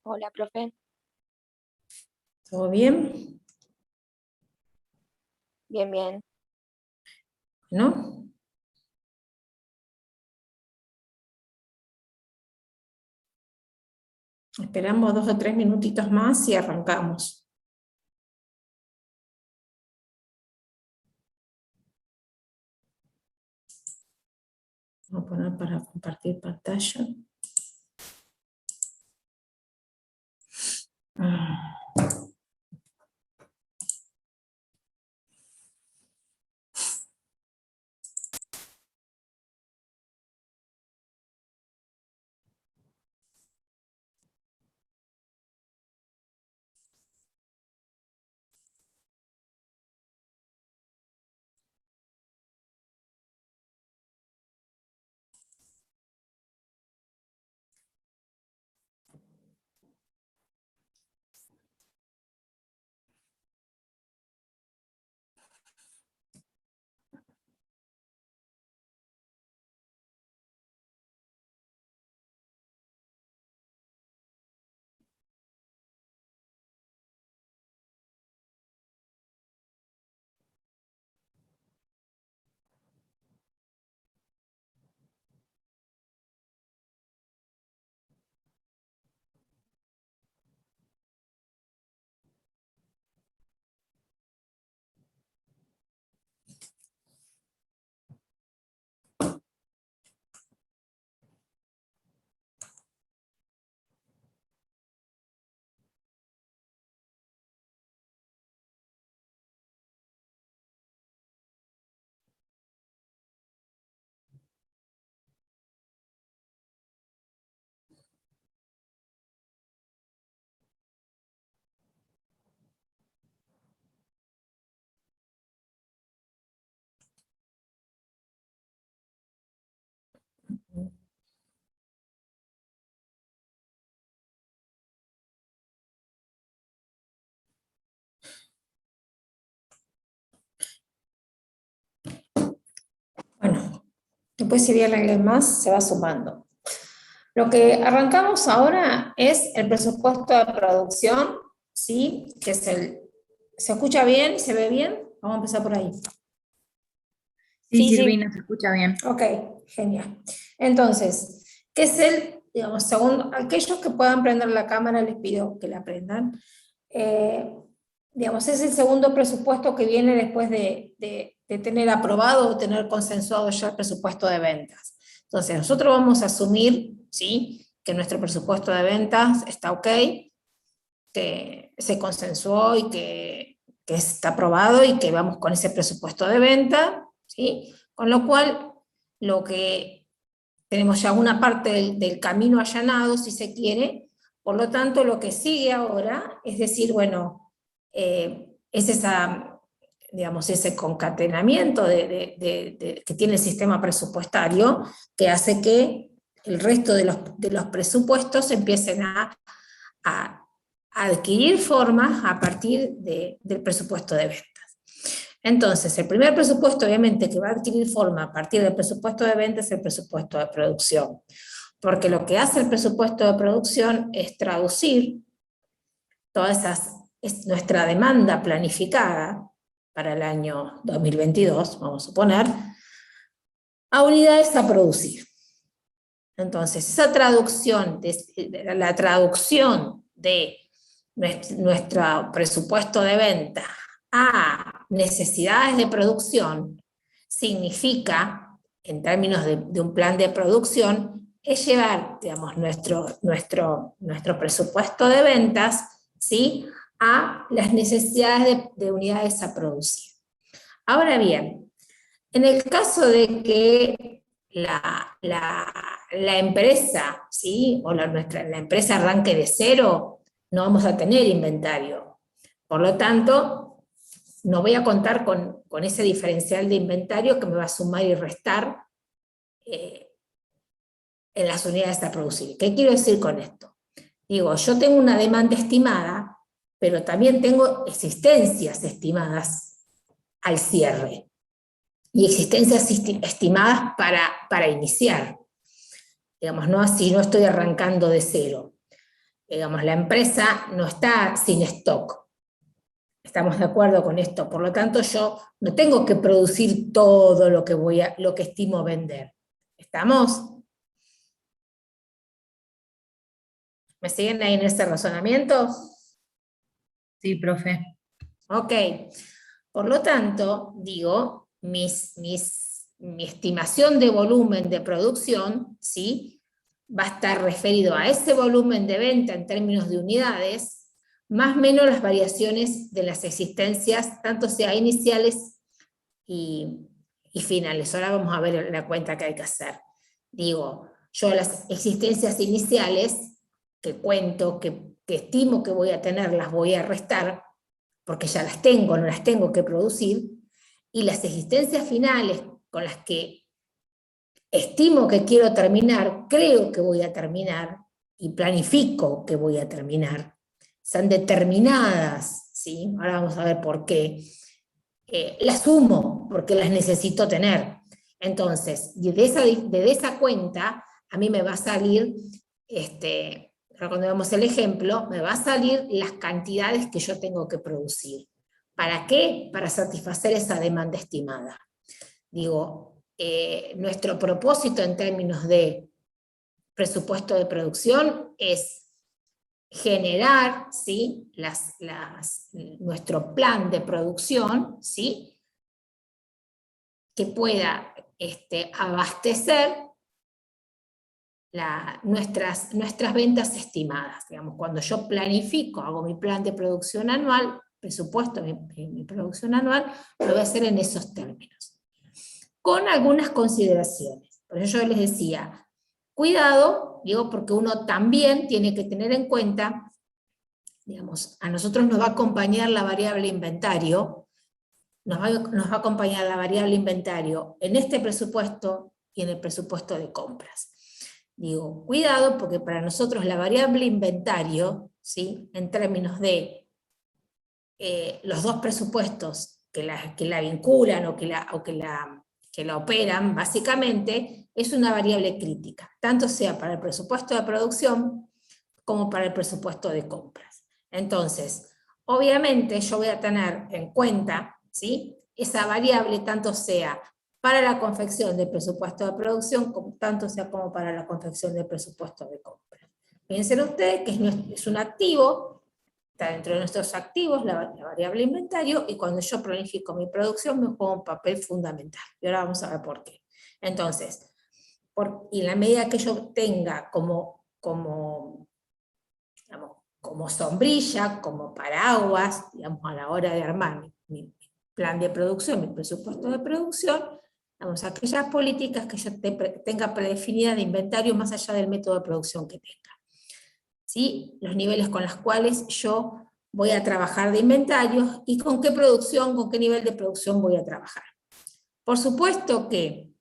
Hola, profe. ¿Todo bien? Bien, bien. ¿No? Esperamos 2 o 3 minutitos más y arrancamos. Vamos a poner para compartir pantalla. Bueno, después si viene alguien más, se va sumando. Lo que arrancamos ahora es el presupuesto de producción, ¿sí? Que es ¿se escucha bien? ¿Se ve bien? Vamos a empezar por ahí. Sí, Sí. Silvina, se escucha bien. Ok, genial. Entonces, ¿qué es digamos, según aquellos que puedan prender la cámara, les pido que la prendan. Digamos, es el segundo presupuesto que viene después de tener aprobado o tener consensuado ya el presupuesto de ventas. Entonces, nosotros vamos a asumir, ¿sí?, que nuestro presupuesto de ventas está ok, que se consensuó y que está aprobado y que vamos con ese presupuesto de venta, ¿sí? Con lo cual, lo que tenemos ya una parte del camino allanado, si se quiere. Por lo tanto, lo que sigue ahora es decir, bueno, es digamos, ese concatenamiento que tiene el sistema presupuestario, que hace que el resto de los presupuestos empiecen a adquirir forma a partir del presupuesto de ventas. Entonces, el primer presupuesto, obviamente, que va a adquirir forma a partir del presupuesto de ventas es el presupuesto de producción. Porque lo que hace el presupuesto de producción es traducir nuestra demanda planificada para el año 2022, vamos a suponer, a unidades a producir. Entonces, esa traducción, la traducción de nuestro presupuesto de venta a necesidades de producción significa, en términos de un plan de producción, es llevar, digamos, nuestro presupuesto de ventas, ¿sí?, a las necesidades de unidades a producir. Ahora bien, en el caso de que la empresa, ¿sí?, o la empresa arranque de cero, no vamos a tener inventario. Por lo tanto, no voy a contar con ese diferencial de inventario que me va a sumar y restar en las unidades a producir. ¿Qué quiero decir con esto? Digo, yo tengo una demanda estimada, pero también tengo existencias estimadas al cierre y existencias estimadas para iniciar. Digamos, no así, no estoy arrancando de cero. digamos, la empresa no está sin stock. ¿Estamos de acuerdo con esto? Por lo tanto, yo no tengo que producir todo lo que estimo vender. ¿Estamos? ¿Me siguen ahí en ese razonamiento? Sí, profe. Ok. Por lo tanto, digo, mi estimación de volumen de producción, ¿sí?, va a estar referido a ese volumen de venta en términos de unidades, más o menos las variaciones de las existencias, tanto sea iniciales y finales. Ahora vamos a ver la cuenta que hay que hacer. Digo, yo las existencias iniciales que cuento, que estimo que voy a tener, las voy a restar, porque ya las tengo, no las tengo que producir, y las existencias finales con las que estimo que quiero terminar, creo que voy a terminar, y planifico que voy a terminar, son determinadas, ¿sí? Ahora vamos a ver por qué. Las sumo, porque las necesito tener. Entonces, de esa cuenta, a mí me va a salir, cuando vemos el ejemplo, me va a salir las cantidades que yo tengo que producir. ¿Para qué? Para satisfacer esa demanda estimada. Digo, nuestro propósito en términos de presupuesto de producción es generar, ¿sí?, nuestro plan de producción, ¿sí?, que pueda abastecer nuestras ventas estimadas. Digamos, cuando yo planifico, hago mi plan de producción anual, presupuesto mi producción anual, lo voy a hacer en esos términos, con algunas consideraciones. Por eso yo les decía, cuidado, digo, porque uno también tiene que tener en cuenta, digamos, a nosotros nos va a acompañar la variable inventario, nos va a acompañar la variable inventario en este presupuesto y en el presupuesto de compras. Digo, cuidado, porque para nosotros la variable inventario, ¿sí?, en términos de los dos presupuestos que la vinculan o que la operan, básicamente, es una variable crítica, tanto sea para el presupuesto de producción como para el presupuesto de compras. Entonces, obviamente yo voy a tener en cuenta, ¿sí?, esa variable, tanto sea para la confección del presupuesto de producción, tanto sea como para la confección del presupuesto de compras. Piensen ustedes que es un activo, está dentro de nuestros activos la variable inventario, y cuando yo planifico mi producción me juega un papel fundamental. Y ahora vamos a ver por qué. Entonces, y en la medida que yo tenga como sombrilla, como paraguas, digamos, a la hora de armar mi plan de producción, mi presupuesto de producción, digamos, aquellas políticas que yo tenga predefinidas de inventario más allá del método de producción que tenga. ¿Sí? Los niveles con los cuales yo voy a trabajar de inventarios y con qué nivel de producción voy a trabajar. Por supuesto que,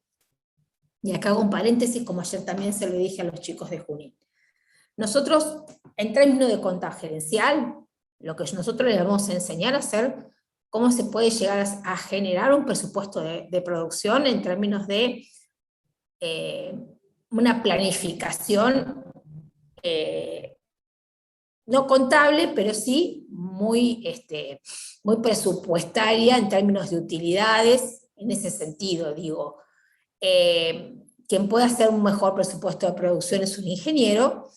y acá hago un paréntesis, como ayer también se lo dije a los chicos de Junín, nosotros, en términos de contabilidad gerencial, lo que nosotros les vamos a enseñar a hacer, cómo se puede llegar a generar un presupuesto de producción en términos de una planificación no contable, pero sí muy presupuestaria en términos de utilidades, en ese sentido, digo. Quien puede hacer un mejor presupuesto de producción es un ingeniero.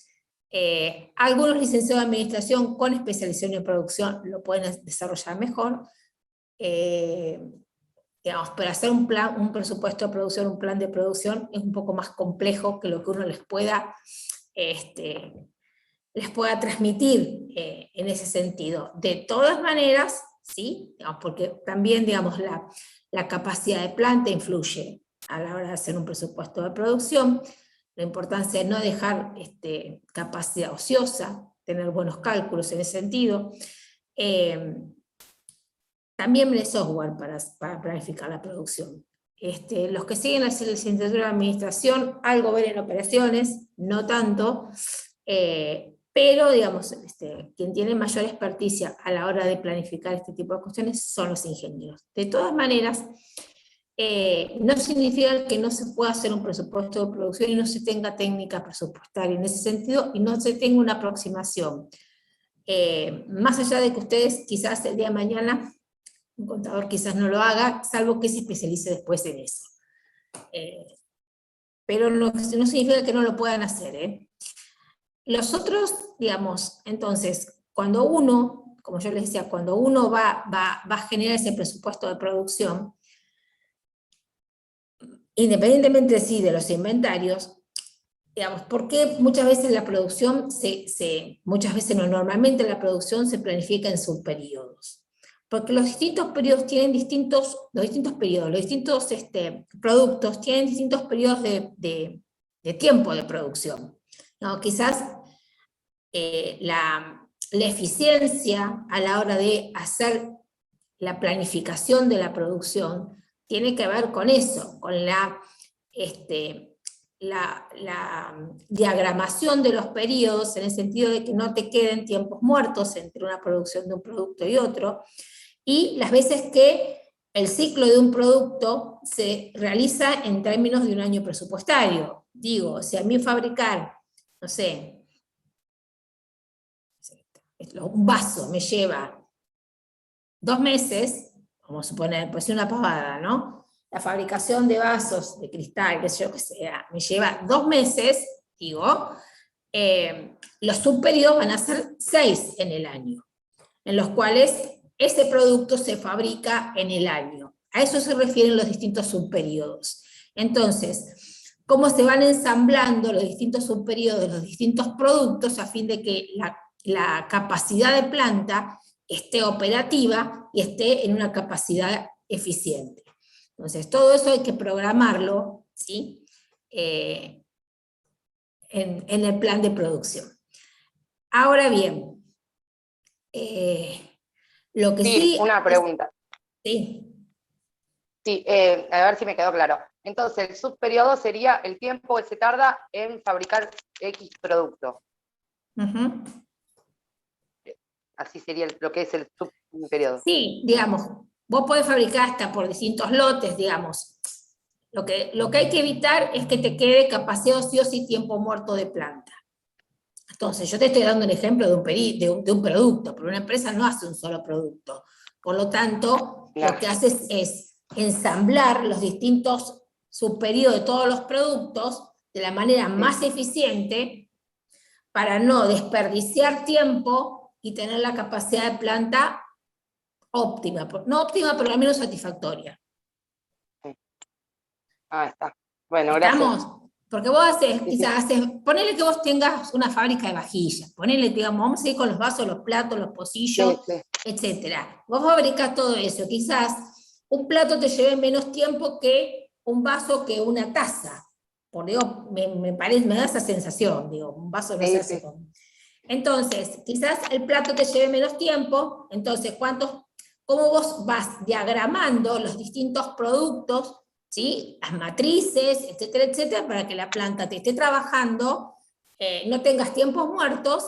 Algunos licenciados de administración con especialización en producción lo pueden desarrollar mejor. Digamos, pero hacer un presupuesto de producción, un plan de producción, es un poco más complejo que lo que uno les pueda transmitir en ese sentido. De todas maneras, ¿sí? Digamos, porque también, digamos, la capacidad de planta influye a la hora de hacer un presupuesto de producción. La importancia de no dejar capacidad ociosa, tener buenos cálculos en ese sentido. También el software para planificar la producción. Los que siguen la licenciatura de administración, algo ven en operaciones, no tanto, pero digamos, quien tiene mayor experticia a la hora de planificar este tipo de cuestiones son los ingenieros. De todas maneras, no significa que no se pueda hacer un presupuesto de producción y no se tenga técnica presupuestaria en ese sentido y no se tenga una aproximación. Más allá de que ustedes quizás el día de mañana, un contador quizás no lo haga, salvo que se especialice después en eso. Pero no significa que no lo puedan hacer. Los otros, digamos, entonces, cuando uno, como yo les decía, cuando uno va a generar ese presupuesto de producción, independientemente sí de los inventarios, digamos, porque muchas veces la producción muchas veces no, normalmente la producción se planifica en subperiodos. Porque los distintos periodos tienen los distintos productos tienen distintos periodos de tiempo de producción. ¿No? Quizás la eficiencia a la hora de hacer la planificación de la producción tiene que ver con eso, con la diagramación de los periodos, en el sentido de que no te queden tiempos muertos entre una producción de un producto y otro, y las veces que el ciclo de un producto se realiza en términos de un año presupuestario. Digo, si a mí fabricar, no sé, un vaso me lleva 2 meses, vamos a suponer, pues una pavada, ¿no? La fabricación de vasos de cristal, que sé yo que sea, me lleva 2 meses, digo, los subperiodos van a ser 6 en el año, en los cuales ese producto se fabrica en el año. A eso se refieren los distintos subperiodos. Entonces, cómo se van ensamblando los distintos subperiodos, los distintos productos, a fin de que la capacidad de planta esté operativa y esté en una capacidad eficiente. Entonces, todo eso hay que programarlo, ¿sí? En el plan de producción. Ahora bien, lo que sí... Una pregunta. Sí. Sí, a ver si me quedó claro. Entonces, el subperiodo sería el tiempo que se tarda en fabricar X producto. Uh-huh. Así sería lo que es el subperiodo. Sí, digamos, vos podés fabricar hasta por distintos lotes, digamos. Lo que hay que evitar es que te quede capacidad ociosa y tiempo muerto de planta. Entonces, yo te estoy dando un ejemplo de un producto, pero una empresa no hace un solo producto. Por lo tanto, lo que haces es ensamblar los distintos subperiodos de todos los productos de la manera más eficiente para no desperdiciar tiempo y tener la capacidad de planta óptima, no óptima, pero al menos satisfactoria. Ah, está. Bueno, ¿Estamos? gracias. Porque vos quizás ponele que vos tengas una fábrica de vajillas, ponele, digamos, vamos a ir con los vasos, los platos, los pocillos, etcétera. Vos fabricás todo eso, quizás un plato te lleve menos tiempo que un vaso, que una taza. Por digo, me da esa sensación, digo, un vaso no se hace con... Entonces, quizás el plato te lleve menos tiempo, entonces, ¿cómo vos vas diagramando los distintos productos, ¿sí? Las matrices, etcétera, etcétera, para que la planta te esté trabajando, no tengas tiempos muertos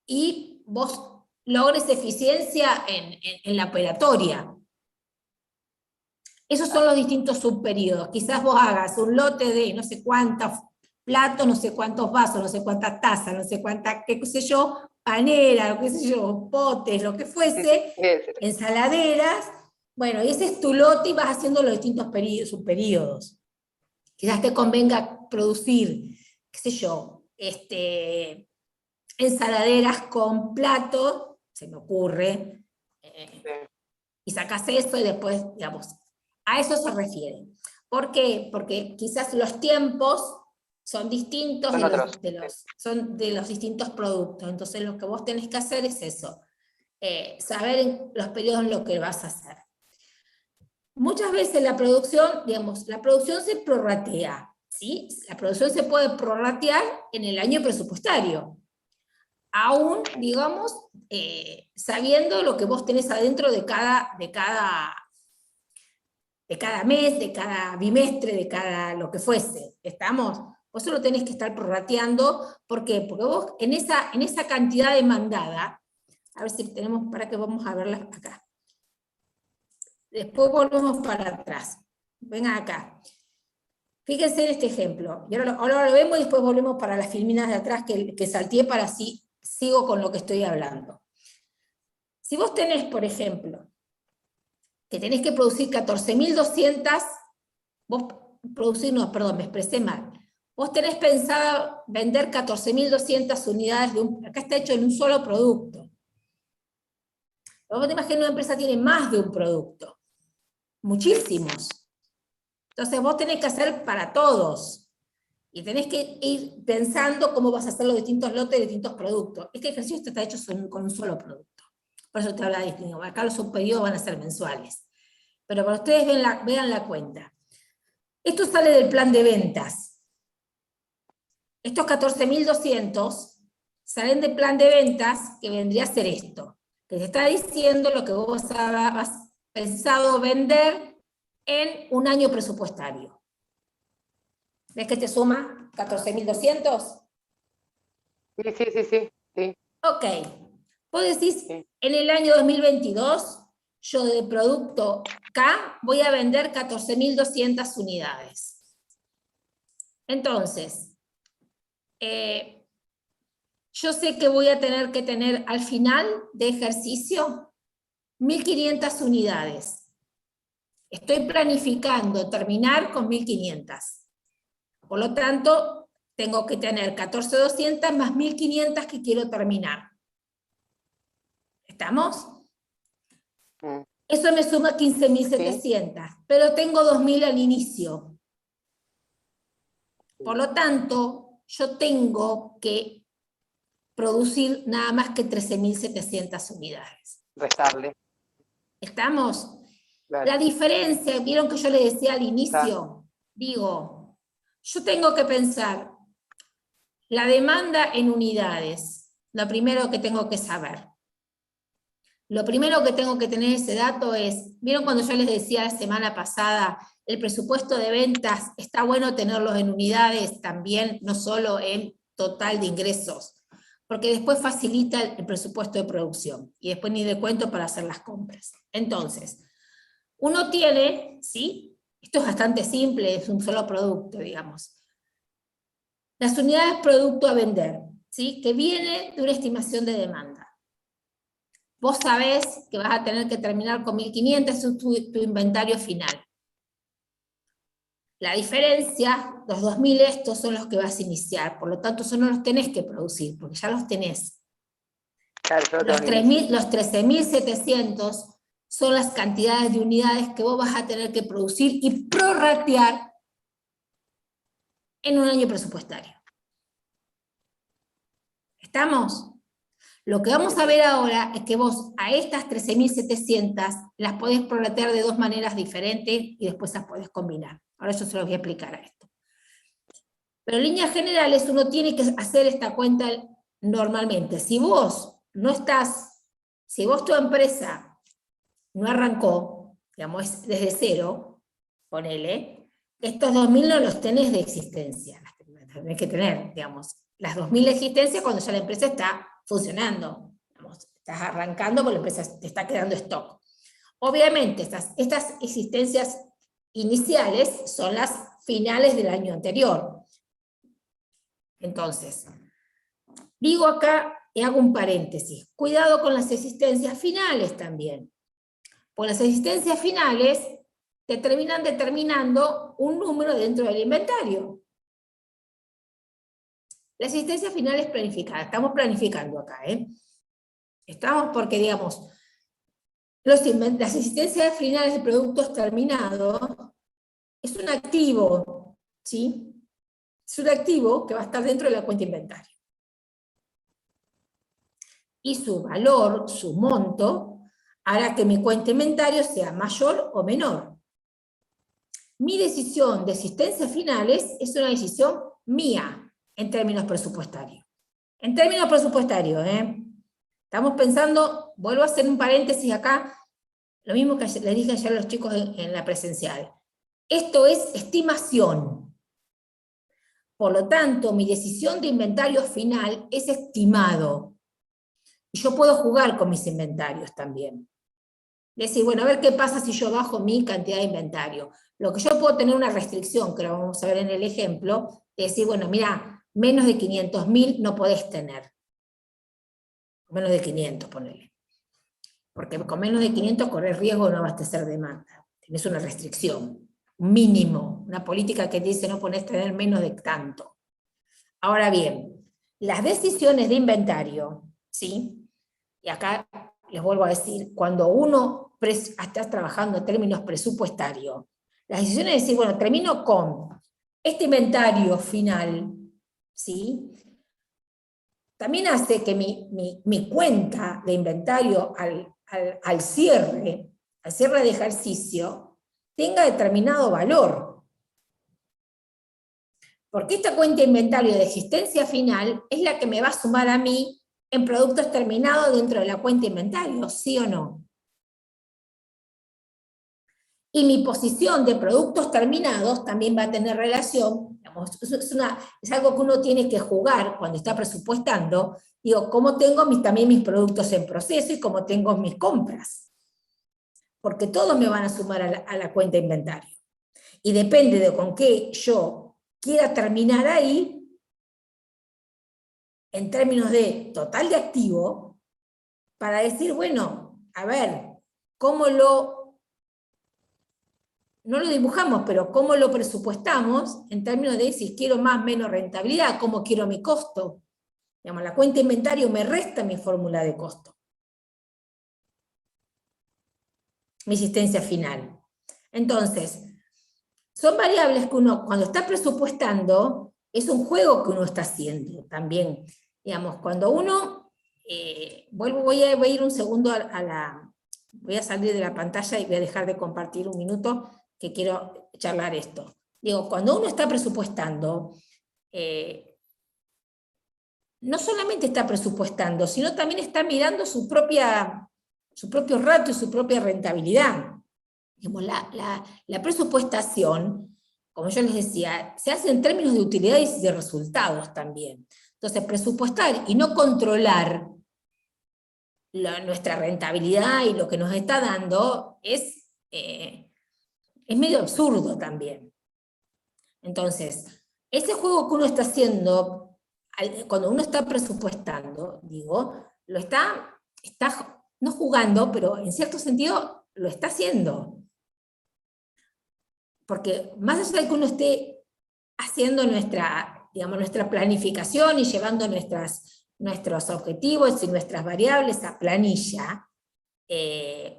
y vos logres eficiencia en la operatoria? Esos son los distintos subperiodos. Quizás vos hagas un lote de no sé cuántos platos, no sé cuántos vasos, no sé cuántas tazas, no sé cuántas, qué sé yo, panera, qué sé yo, potes, lo que fuese, ensaladeras. Bueno, y ese es tu lote y vas haciendo los distintos subperiodos. Quizás te convenga producir, qué sé yo, ensaladeras con platos, se me ocurre, y sacas eso y después, digamos, a eso se refiere. ¿Por qué? Porque quizás los tiempos son distintos son de los distintos productos. Entonces lo que vos tenés que hacer es eso, saber en los periodos en los que vas a hacer. Muchas veces la producción, digamos, la producción se prorratea, ¿sí? La producción se puede prorratear en el año presupuestario, aún, digamos, sabiendo lo que vos tenés adentro de cada mes, de cada bimestre, de cada lo que fuese. ¿Estamos? Vos solo tenés que estar prorrateando. ¿Por qué? Porque vos en esa cantidad demandada, a ver si tenemos, para que vamos a verla acá. Después volvemos para atrás. Vengan acá. Fíjense en este ejemplo. Y ahora lo vemos y después volvemos para las filminas de atrás que salteé para así sigo con lo que estoy hablando. Si vos tenés, por ejemplo, que tenés que producir 14.200, me expresé mal. Vos tenés pensado vender 14.200 unidades acá está hecho en un solo producto. Vos te imaginas que una empresa tiene más de un producto. Muchísimos. Entonces vos tenés que hacer para todos. Y tenés que ir pensando cómo vas a hacer los distintos lotes de distintos productos. Este ejercicio está hecho con un solo producto. Por eso te hablaba de distinto. Acá los subperiodos van a ser mensuales. Pero para ustedes vean la cuenta. Esto sale del plan de ventas. Estos 14.200 salen del plan de ventas, que vendría a ser esto. Que te está diciendo lo que vos has pensado vender en un año presupuestario. ¿Ves que te suma 14.200? Sí. Ok. Vos decís, Sí. en el año 2022, yo de producto K voy a vender 14.200 unidades. Entonces, yo sé que voy a tener que tener al final de ejercicio 1.500 unidades. Estoy planificando terminar con 1.500. Por lo tanto, tengo que tener 14.200 más 1.500 que quiero terminar. ¿Estamos? Eso me suma 15.700, pero tengo 2.000 al inicio. Por lo tanto, yo tengo que producir nada más que 13.700 unidades. Restarle. ¿Estamos? Claro. La diferencia, vieron que yo les decía al inicio, digo, yo tengo que pensar la demanda en unidades, lo primero que tengo que saber. Lo primero que tengo que tener ese dato es, ¿vieron cuando yo les decía la semana pasada, el presupuesto de ventas, está bueno tenerlos en unidades también, no solo en total de ingresos? Porque después facilita el presupuesto de producción, y después ni de cuento para hacer las compras. Entonces, uno tiene, ¿sí? Esto es bastante simple, es un solo producto, digamos. Las unidades producto a vender, ¿sí? Que viene de una estimación de demanda. Vos sabés que vas a tener que terminar con 1.500, es tu inventario final. La diferencia, los 2.000 estos son los que vas a iniciar, por lo tanto, eso no los tenés que producir, porque ya los tenés. Claro, Los 13.700 son las cantidades de unidades que vos vas a tener que producir y prorratear en un año presupuestario. ¿Estamos? Lo que vamos a ver ahora es que vos a estas 13.700 las podés prorratear de dos maneras diferentes y después las podés combinar. Ahora yo se los voy a explicar a esto. Pero en líneas generales uno tiene que hacer esta cuenta normalmente. Si vos tu empresa no arrancó, digamos, es desde cero, ponele, estos 2.000 no los tenés de existencia, las tenés que tener, digamos, las 2.000 de existencia cuando ya la empresa está funcionando, digamos, estás arrancando porque la empresa te está quedando stock. Obviamente, estas existencias iniciales son las finales del año anterior. Entonces, digo acá y hago un paréntesis, cuidado con las existencias finales también. Pues las existencias finales te terminan determinando un número dentro del inventario. La existencia final es planificada, estamos planificando acá, Estamos porque, digamos, las existencias finales de productos terminados es un activo, ¿sí? Es un activo que va a estar dentro de la cuenta inventario. Y su valor, su monto, hará que mi cuenta inventario sea mayor o menor. Mi decisión de existencias finales es una decisión mía en términos presupuestarios. En términos presupuestarios, estamos pensando, vuelvo a hacer un paréntesis acá, lo mismo que les dije ayer a los chicos en la presencial. Esto es estimación. Por lo tanto, mi decisión de inventario final es estimado. Y yo puedo jugar con mis inventarios también. Decir, bueno, a ver qué pasa si yo bajo mi cantidad de inventario. Lo que yo puedo tener una restricción, que lo vamos a ver en el ejemplo, es decir, bueno, mira, menos de 500.000 no podés tener. Menos de 500, ponele. Porque con menos de 500 corres riesgo de no abastecer demanda. Tienes una restricción, un mínimo, una política que dice no podés tener menos de tanto. Ahora bien, las decisiones de inventario, ¿sí? Y acá les vuelvo a decir, cuando uno está trabajando en términos presupuestarios, las decisiones de decir, bueno, termino con este inventario final, ¿sí? También hace que mi cuenta de inventario al cierre de ejercicio, tenga determinado valor. Porque esta cuenta de inventario de existencia final es la que me va a sumar a mí en productos terminados dentro de la cuenta de inventario, ¿sí o no? Y mi posición de productos terminados también va a tener relación, digamos, es algo que uno tiene que jugar cuando está presupuestando, digo, cómo tengo también mis productos en proceso y cómo tengo mis compras. Porque todos me van a sumar a la cuenta de inventario. Y depende de con qué yo quiera terminar ahí, en términos de total de activo, para decir, bueno, a ver, ¿cómo no lo dibujamos, pero cómo lo presupuestamos en términos de si quiero más o menos rentabilidad, cómo quiero mi costo? Digamos, la cuenta de inventario me resta mi fórmula de costo, mi existencia final. Entonces, son variables que uno, cuando está presupuestando, es un juego que uno está haciendo también. Digamos, cuando uno, voy a ir un segundo voy a salir de la pantalla y voy a dejar de compartir un minuto que quiero charlar esto. Digo, cuando uno está presupuestando, no solamente está presupuestando, sino también está mirando su propio ratio y su propia rentabilidad. Digamos, la presupuestación, como yo les decía, se hace en términos de utilidades y de resultados también. Entonces, presupuestar y no controlar nuestra rentabilidad y lo que nos está dando es medio absurdo también. Entonces, ese juego que uno está haciendo, cuando uno está presupuestando, digo, lo está no jugando, pero en cierto sentido lo está haciendo. Porque más allá de que uno esté haciendo nuestra planificación y llevando nuestros objetivos y nuestras variables a planilla,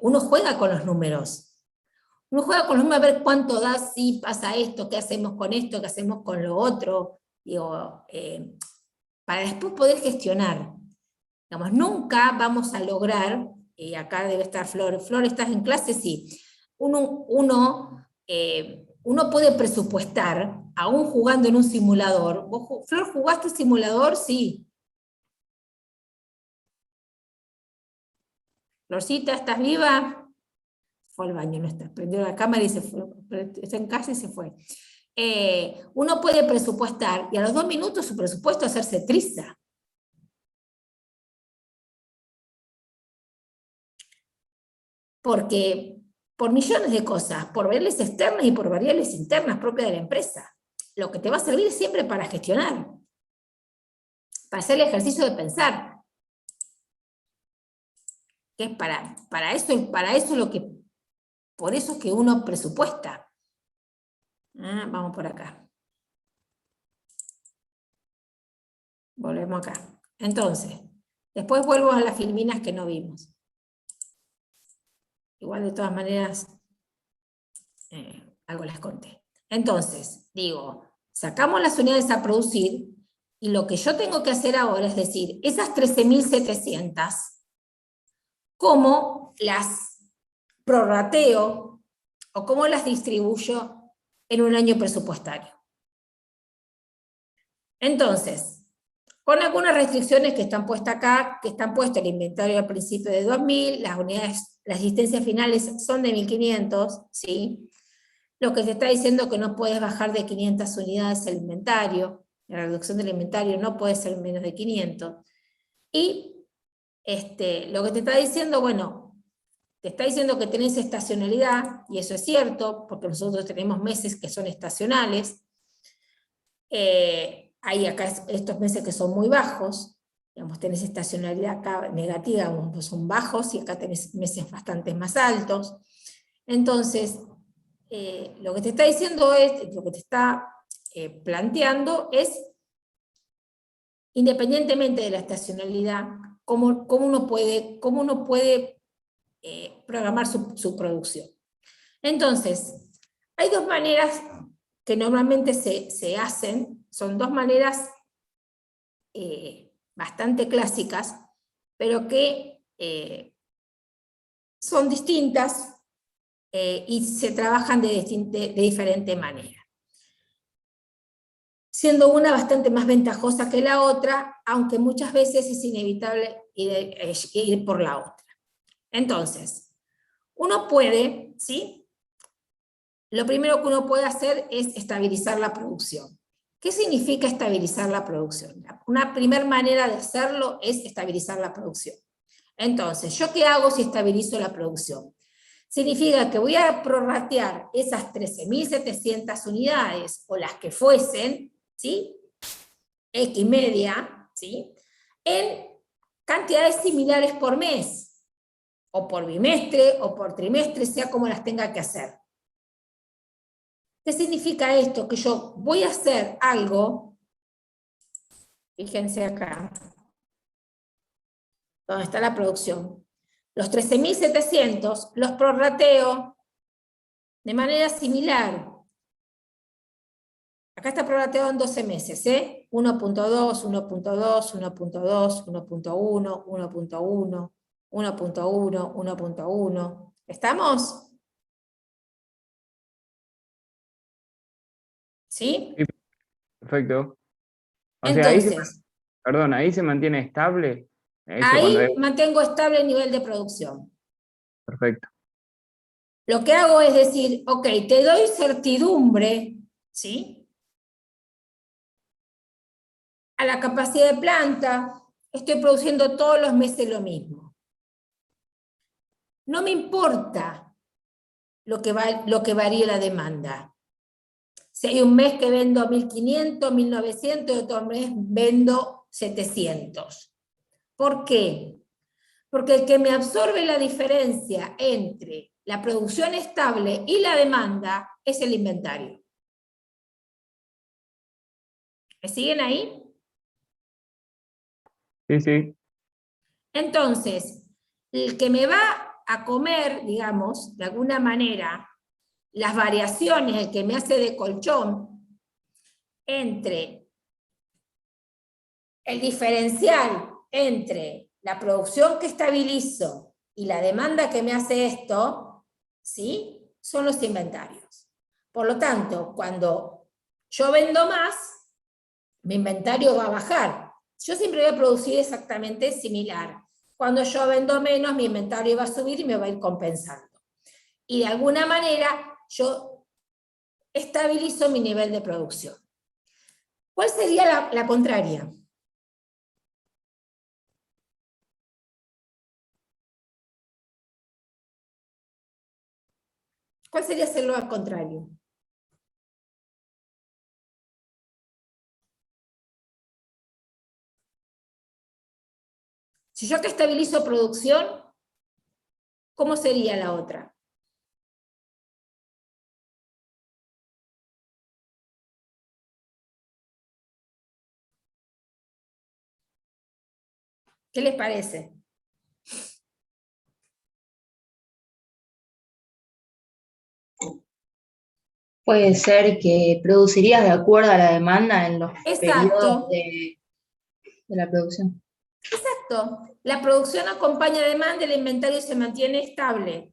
uno juega con los números. Uno juega con los números a ver cuánto da, si pasa esto, qué hacemos con esto, qué hacemos con lo otro, digo, para después poder gestionar. Digamos, nunca vamos a lograr, acá debe estar Flor, Flor, ¿estás en clase? Sí. Uno puede presupuestar, aún jugando en un simulador. ¿Vos, Flor, jugaste simulador? Sí. Florcita, ¿estás viva? Fue al baño, no está. Prendió la cámara y se fue. Está en casa y se fue. Uno puede presupuestar y a los 2 minutos su presupuesto hacerse triza. Porque por millones de cosas, por variables externas y por variables internas propias de la empresa. Lo que te va a servir siempre para gestionar, para hacer el ejercicio de pensar. Que es para eso lo que, por eso es que uno presupuesta. Vamos por acá. Volvemos acá. Entonces, después vuelvo a las filminas que no vimos. Igual de todas maneras, algo les conté. Entonces, digo, sacamos las unidades a producir y lo que yo tengo que hacer ahora es decir, esas 13.700, ¿cómo las prorrateo o cómo las distribuyo en un año presupuestario? Entonces, con algunas restricciones que están puestas acá, que están puestas el inventario al principio de 2.000, las unidades, las existencias finales son de 1.500, ¿sí? Lo que te está diciendo que no puedes bajar de 500 unidades el inventario, la reducción del inventario no puede ser menos de 500. Y lo que te está diciendo, bueno, te está diciendo que tenés estacionalidad, y eso es cierto, porque nosotros tenemos meses que son estacionales. Hay acá estos meses que son muy bajos, digamos, tenés estacionalidad acá negativa, pues son bajos, y acá tenés meses bastante más altos. Entonces, lo que te está diciendo es, lo que te está planteando es, independientemente de la estacionalidad, cómo uno puede programar su producción. Entonces, hay dos maneras que normalmente se hacen, son dos maneras bastante clásicas, pero que son distintas y se trabajan de diferente manera. Siendo una bastante más ventajosa que la otra, aunque muchas veces es inevitable ir por la otra. Entonces, uno puede, ¿sí? Lo primero que uno puede hacer es estabilizar la producción. ¿Qué significa estabilizar la producción? Una primera manera de hacerlo es estabilizar la producción. Entonces, ¿yo qué hago si estabilizo la producción? Significa que voy a prorratear esas 13.700 unidades, o las que fuesen, ¿sí? X media, ¿sí? En cantidades similares por mes, o por bimestre, o por trimestre, sea como las tenga que hacer. ¿Qué significa esto? Que yo voy a hacer algo, fíjense acá, donde está la producción. Los 13.700 los prorrateo de manera similar. Acá está prorrateado en 12 meses, ¿eh? 1.2, 1.2, 1.2, 1.1, 1.1, 1.1, 1.1. ¿Estamos? ¿Sí? Sí, perfecto. O sea, Entonces, ahí se mantiene estable. Eso cuando ahí mantengo estable el nivel de producción. perfecto. Lo que hago es decir, ok, te doy certidumbre, ¿sí? A la capacidad de planta, estoy produciendo todos los meses lo mismo. No me importa lo que varíe la demanda. Si hay un mes que vendo 1.500, 1.900, y otro mes vendo 700. ¿Por qué? Porque el que me absorbe la diferencia entre la producción estable y la demanda es el inventario. ¿Me siguen ahí? Sí, sí. Entonces, el que me va a comer, digamos, de alguna manera, las variaciones, el que me hace de colchón entre el diferencial entre la producción que estabilizo y la demanda que me hace esto, ¿sí? Son los inventarios. Por lo tanto, cuando yo vendo más, mi inventario va a bajar. Yo siempre voy a producir exactamente similar. Cuando yo vendo menos, mi inventario va a subir y me va a ir compensando. Y de alguna manera, yo estabilizo mi nivel de producción. ¿Cuál sería la contraria? ¿Cuál sería hacerlo al contrario? Si yo acá estabilizo producción, ¿cómo sería la otra? ¿Qué les parece? Puede ser que producirías de acuerdo a la demanda en los periodos Exacto, de la producción. exacto. La producción acompaña demanda, el inventario se mantiene estable.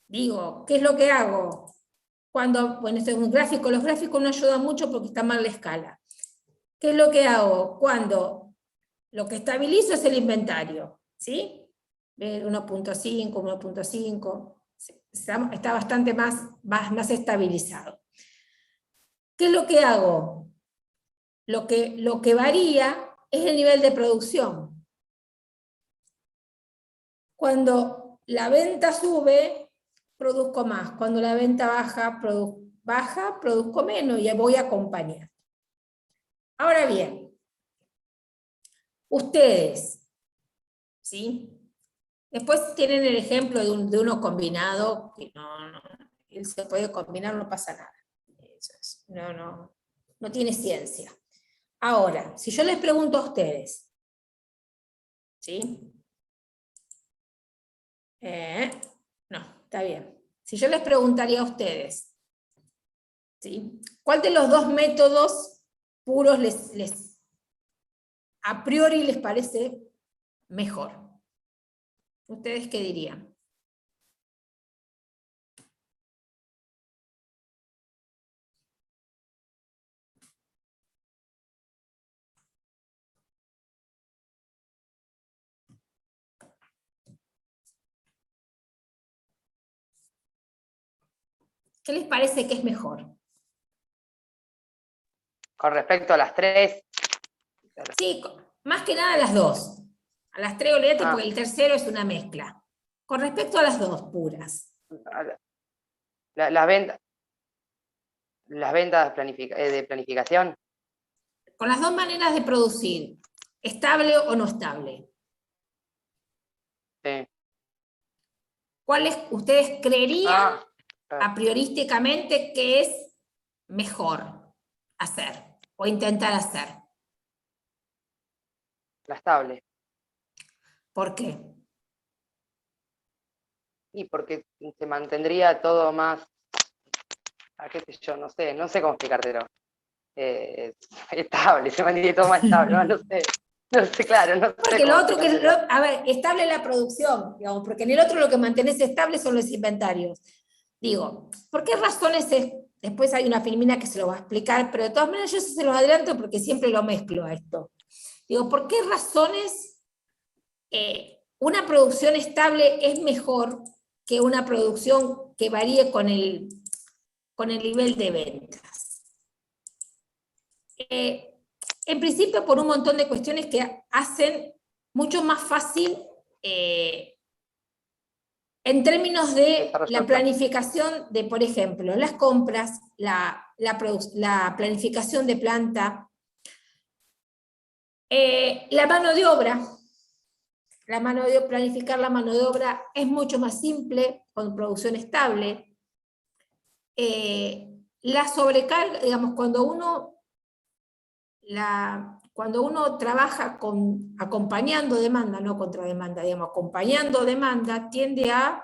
Digo, ¿qué es lo que hago? Cuando, bueno, esto es un gráfico, los gráficos no ayudan mucho porque está mal la escala. ¿Qué es lo que hago? Cuando lo que estabilizo es el inventario, ¿sí? 1.5, 1.5, está bastante más estabilizado. ¿Qué es lo que hago? Lo que varía es el nivel de producción. Cuando la venta sube, produzco más. Cuando la venta baja, produzco menos y voy a acompañar. Ahora bien, ustedes, ¿sí? Después tienen el ejemplo de uno combinado, que él se puede combinar, no pasa nada. No tiene ciencia. Ahora, si yo les pregunto a ustedes, ¿sí? No, está bien. Si yo les preguntaría a ustedes, ¿sí? ¿Cuál de los dos métodos puros a priori les parece mejor? ¿Ustedes qué dirían? ¿Qué les parece que es mejor? Con respecto a las tres. Sí, más que nada a las dos. A las tres olvídate porque el tercero es una mezcla. Con respecto a las dos puras. Las ventas de planificación. Con las dos maneras de producir, estable o no estable. Sí. ¿Cuáles ustedes creerían a priorísticamente que es mejor hacer o intentar hacer? La estable. ¿Por qué? Y porque se mantendría todo más, qué sé yo, no sé cómo explicártelo. Estable, se mantendría todo más estable, no sé, claro. No sé porque lo otro a ver, estable la producción, digamos, porque en el otro lo que mantenés estable son los inventarios. Digo, ¿por qué razones después hay una Filmina que se lo va a explicar, pero de todas maneras yo se los adelanto porque siempre lo mezclo a esto. Digo, ¿por qué razones una producción estable es mejor que una producción que varíe con el nivel de ventas? En principio por un montón de cuestiones que hacen mucho más fácil en términos de la planificación de, por ejemplo, las compras, la planificación de planta, la mano de obra. Planificar la mano de obra es mucho más simple con producción estable. La sobrecarga, digamos, cuando uno trabaja acompañando demanda, no contra demanda, digamos, acompañando demanda, tiende a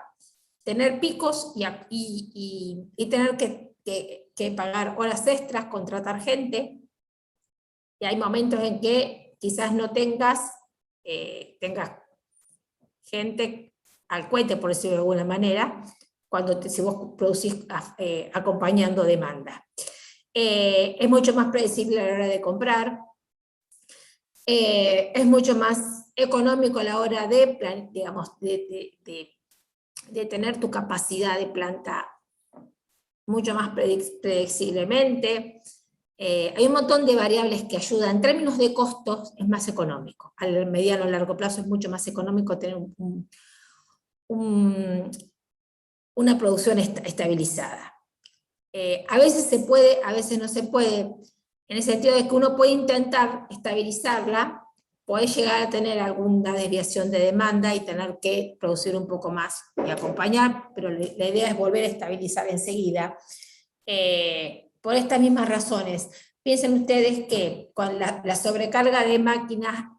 tener picos y tener que pagar horas extras, contratar gente, y hay momentos en que quizás no tengas gente al cohete, por decirlo de alguna manera, si vos producís acompañando demanda. Es mucho más predecible a la hora de comprar, es mucho más económico a la hora de tener tu capacidad de planta mucho más predeciblemente. Hay un montón de variables que ayudan. En términos de costos es más económico. Al mediano o largo plazo es mucho más económico tener una producción estabilizada. A veces se puede, a veces no se puede, en el sentido de que uno puede intentar estabilizarla, puede llegar a tener alguna desviación de demanda y tener que producir un poco más y acompañar, pero la idea es volver a estabilizar enseguida. Por estas mismas razones, piensen ustedes que con la sobrecarga de máquinas,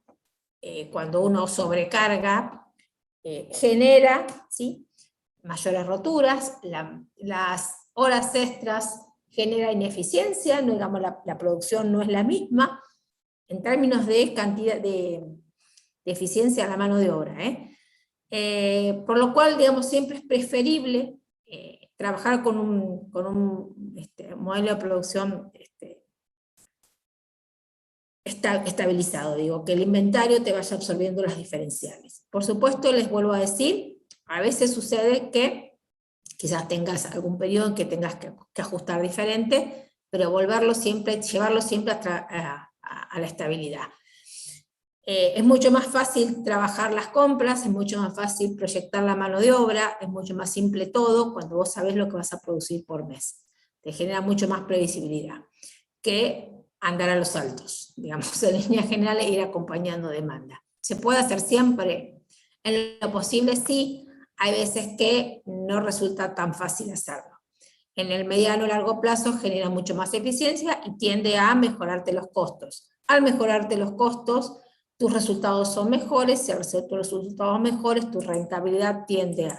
cuando uno sobrecarga, genera, ¿sí?, mayores roturas, las horas extras genera ineficiencia, no, digamos, la producción no es la misma, en términos de cantidad de eficiencia a la mano de obra. Por lo cual, digamos, siempre es preferible trabajar con un modelo de producción estabilizado, digo, que el inventario te vaya absorbiendo las diferenciales. Por supuesto, les vuelvo a decir, a veces sucede que quizás tengas algún periodo en que tengas que ajustar diferente, pero llevarlo siempre a la estabilidad. Es mucho más fácil trabajar las compras, es mucho más fácil proyectar la mano de obra, es mucho más simple todo cuando vos sabés lo que vas a producir por mes. Te genera mucho más previsibilidad que andar a los saltos, digamos, en líneas generales, ir acompañando demanda. ¿Se puede hacer siempre? En lo posible sí, hay veces que no resulta tan fácil hacerlo. En el mediano o largo plazo genera mucho más eficiencia y tiende a mejorarte los costos. Al mejorarte los costos, tus resultados son mejores, si al ser tus resultados mejores, tu rentabilidad tiende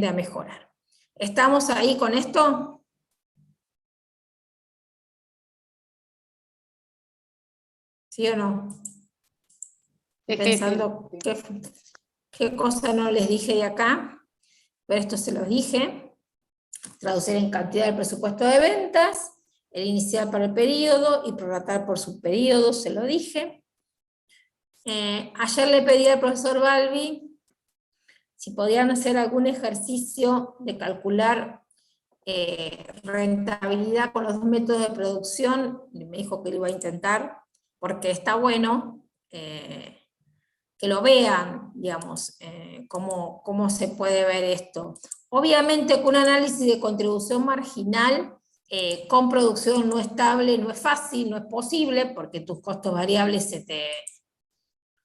a mejorar. ¿Estamos ahí con esto? ¿Sí o no? Sí, Pensando sí. qué cosa no les dije de acá, pero esto se los dije. Traducir en cantidad el presupuesto de ventas, el inicial para el periodo y prorratar por subperiodo, se lo dije. Ayer le pedí al profesor Balbi si podían hacer algún ejercicio de calcular rentabilidad con los dos métodos de producción. Me dijo que lo iba a intentar, porque está bueno que lo vean, digamos, cómo se puede ver esto. Obviamente con un análisis de contribución marginal con producción no estable no es fácil, no es posible, porque tus costos variables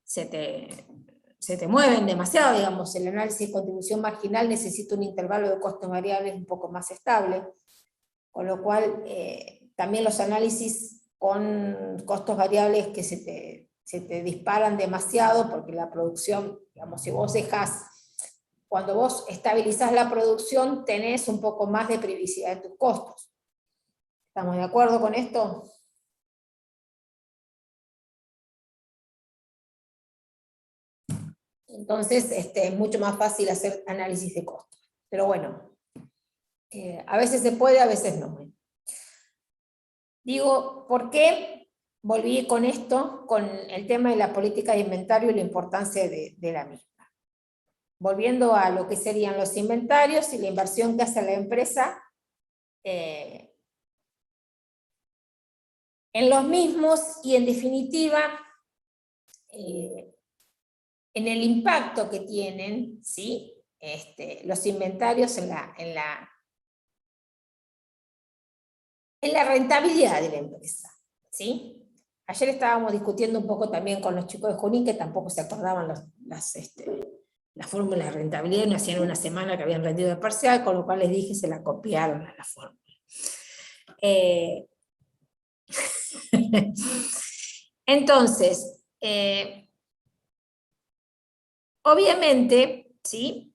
se te mueven demasiado, digamos. El análisis de contribución marginal necesita un intervalo de costos variables un poco más estable, con lo cual también los análisis con costos variables que se te disparan demasiado, porque la producción, digamos, si vos cuando vos estabilizás la producción, tenés un poco más de previsibilidad de tus costos. ¿Estamos de acuerdo con esto? Entonces, es mucho más fácil hacer análisis de costos. Pero bueno, a veces se puede, a veces no. Digo, ¿por qué volví con esto, con el tema de la política de inventario y la importancia de la misma? Volviendo a lo que serían los inventarios y la inversión que hace la empresa, en los mismos y en definitiva, en el impacto que tienen, ¿sí? Los inventarios en la rentabilidad de la empresa, ¿sí? Ayer estábamos discutiendo un poco también con los chicos de Junín, que tampoco se acordaban las fórmulas de rentabilidad, no hacían una semana que habían rendido el parcial, con lo cual les dije, se la copiaron a la fórmula. Entonces, obviamente, ¿sí?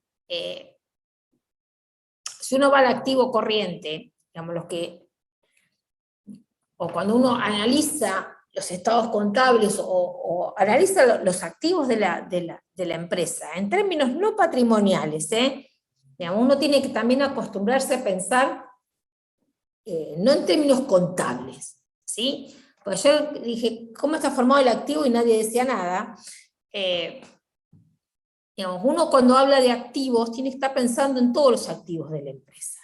Si uno va al activo corriente, digamos, o cuando uno analiza los estados contables o analiza los activos de la empresa, en términos no patrimoniales, digamos, uno tiene que también acostumbrarse a pensar no en términos contables, ¿sí? Porque yo dije, ¿cómo está formado el activo? Y nadie decía nada. Digamos, uno cuando habla de activos tiene que estar pensando en todos los activos de la empresa.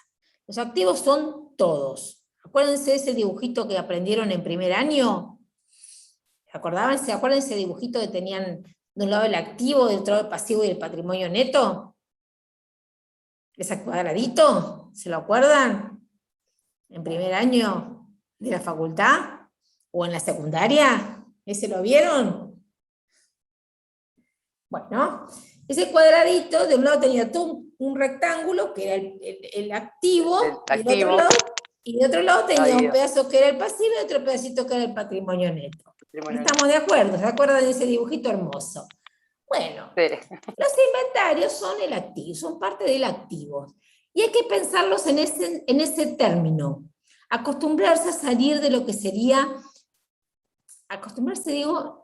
Los activos son todos. Acuérdense de ese dibujito que aprendieron en primer año. ¿Se acuerdan ese dibujito que tenían de un lado el activo, del otro lado el pasivo y el patrimonio neto? Ese cuadradito, ¿se lo acuerdan? En primer año de la facultad o en la secundaria. ¿Ese lo vieron? Bueno, ese cuadradito de un lado tenía todo un rectángulo que era el activo, y de otro lado tenía un pedazo que era el pasivo y otro pedacito que era el patrimonio neto. ¿Estamos de acuerdo? ¿Se acuerdan de ese dibujito hermoso? Bueno, sí. Los inventarios son el activo, son parte del activo. Y hay que pensarlos en ese término. Acostumbrarse a salir de lo que sería,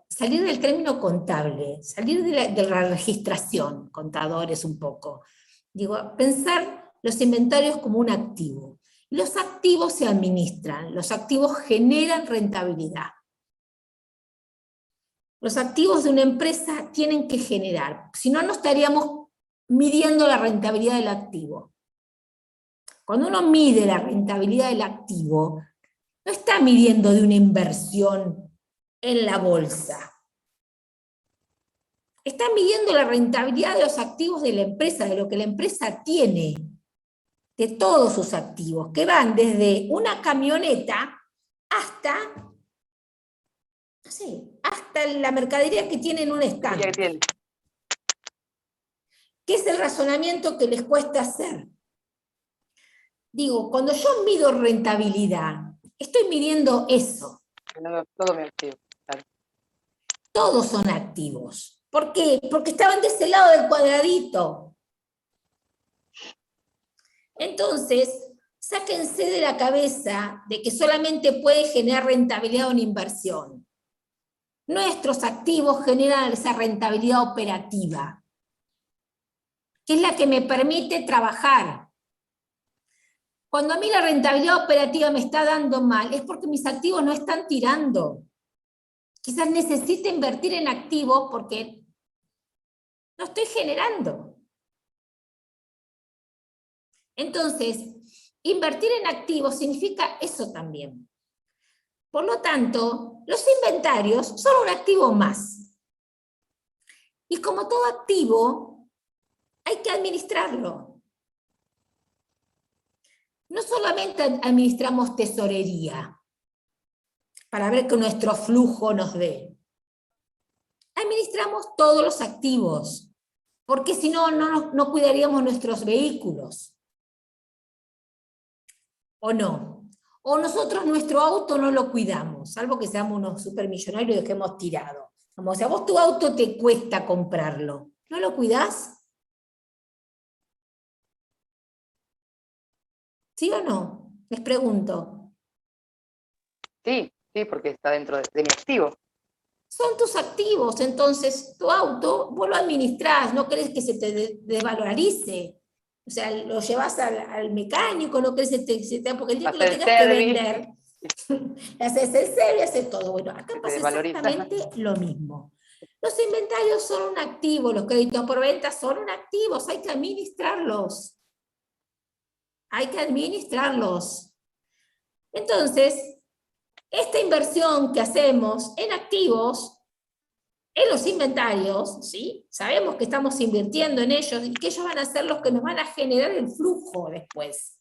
salir del término contable, salir de la registración, contadores un poco. Pensar los inventarios como un activo. Los activos se administran, los activos generan rentabilidad. Los activos de una empresa tienen que generar, si no, no estaríamos midiendo la rentabilidad del activo. Cuando uno mide la rentabilidad del activo, no está midiendo de una inversión en la bolsa. Están midiendo la rentabilidad de los activos de la empresa, de lo que la empresa tiene, de todos sus activos, que van desde una camioneta hasta, no sé, hasta la mercadería que tiene en un stand. ¿Qué es el razonamiento que les cuesta hacer? Digo, cuando yo mido rentabilidad, estoy midiendo eso. Todo mi activo. Todos son activos. ¿Por qué? Porque estaban de ese lado del cuadradito. Entonces, sáquense de la cabeza de que solamente puede generar rentabilidad una inversión. Nuestros activos generan esa rentabilidad operativa, que es la que me permite trabajar. Cuando a mí la rentabilidad operativa me está dando mal, es porque mis activos no están tirando. Quizás necesite invertir en activos porque no estoy generando. Entonces, invertir en activos significa eso también. Por lo tanto, los inventarios son un activo más. Y como todo activo, hay que administrarlo. No solamente administramos tesorería para ver que nuestro flujo nos dé. Administramos todos los activos, porque si no, no cuidaríamos nuestros vehículos. ¿O no? O nosotros nuestro auto no lo cuidamos, salvo que seamos unos supermillonarios que hemos tirado. Como si a vos tu auto te cuesta comprarlo, ¿no lo cuidás? ¿Sí o no? Les pregunto. Sí, porque está dentro de mi activo. Son tus activos, entonces tu auto vos lo administrás, no querés que se te desvalorice. O sea, lo llevas al mecánico, no querés que se te... Porque el día que lo tengas que vender, le haces el servicio y haces todo. Bueno, acá pasa exactamente lo mismo. Los inventarios son un activo, los créditos por venta son un activo, hay que administrarlos. Hay que administrarlos. Entonces, esta inversión que hacemos en activos, en los inventarios, ¿sí? Sabemos que estamos invirtiendo en ellos y que ellos van a ser los que nos van a generar el flujo después.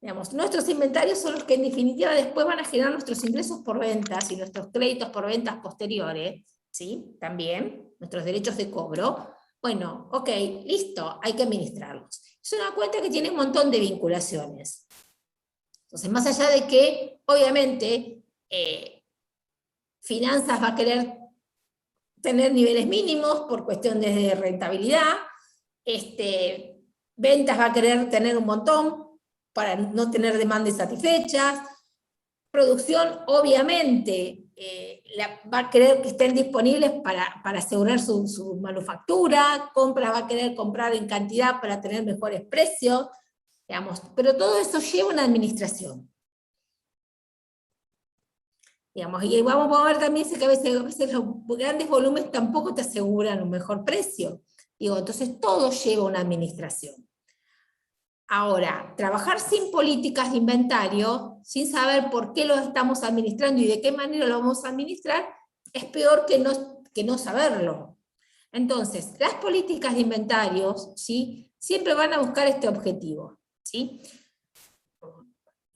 Digamos, nuestros inventarios son los que en definitiva después van a generar nuestros ingresos por ventas y nuestros créditos por ventas posteriores, ¿sí? También, nuestros derechos de cobro. Bueno, ok, listo, hay que administrarlos. Es una cuenta que tiene un montón de vinculaciones. Entonces, más allá de que, obviamente, finanzas va a querer tener niveles mínimos por cuestión de rentabilidad, ventas va a querer tener un montón para no tener demandas satisfechas, producción obviamente va a querer que estén disponibles para asegurar su manufactura, compras va a querer comprar en cantidad para tener mejores precios, digamos, pero todo eso lleva una administración. Digamos, y vamos a ver también que a veces los grandes volúmenes tampoco te aseguran un mejor precio. Digo, entonces todo lleva una administración. Ahora, trabajar sin políticas de inventario, sin saber por qué lo estamos administrando y de qué manera lo vamos a administrar, es peor que no saberlo. Entonces, las políticas de inventarios, ¿sí? Siempre van a buscar este objetivo, ¿sí?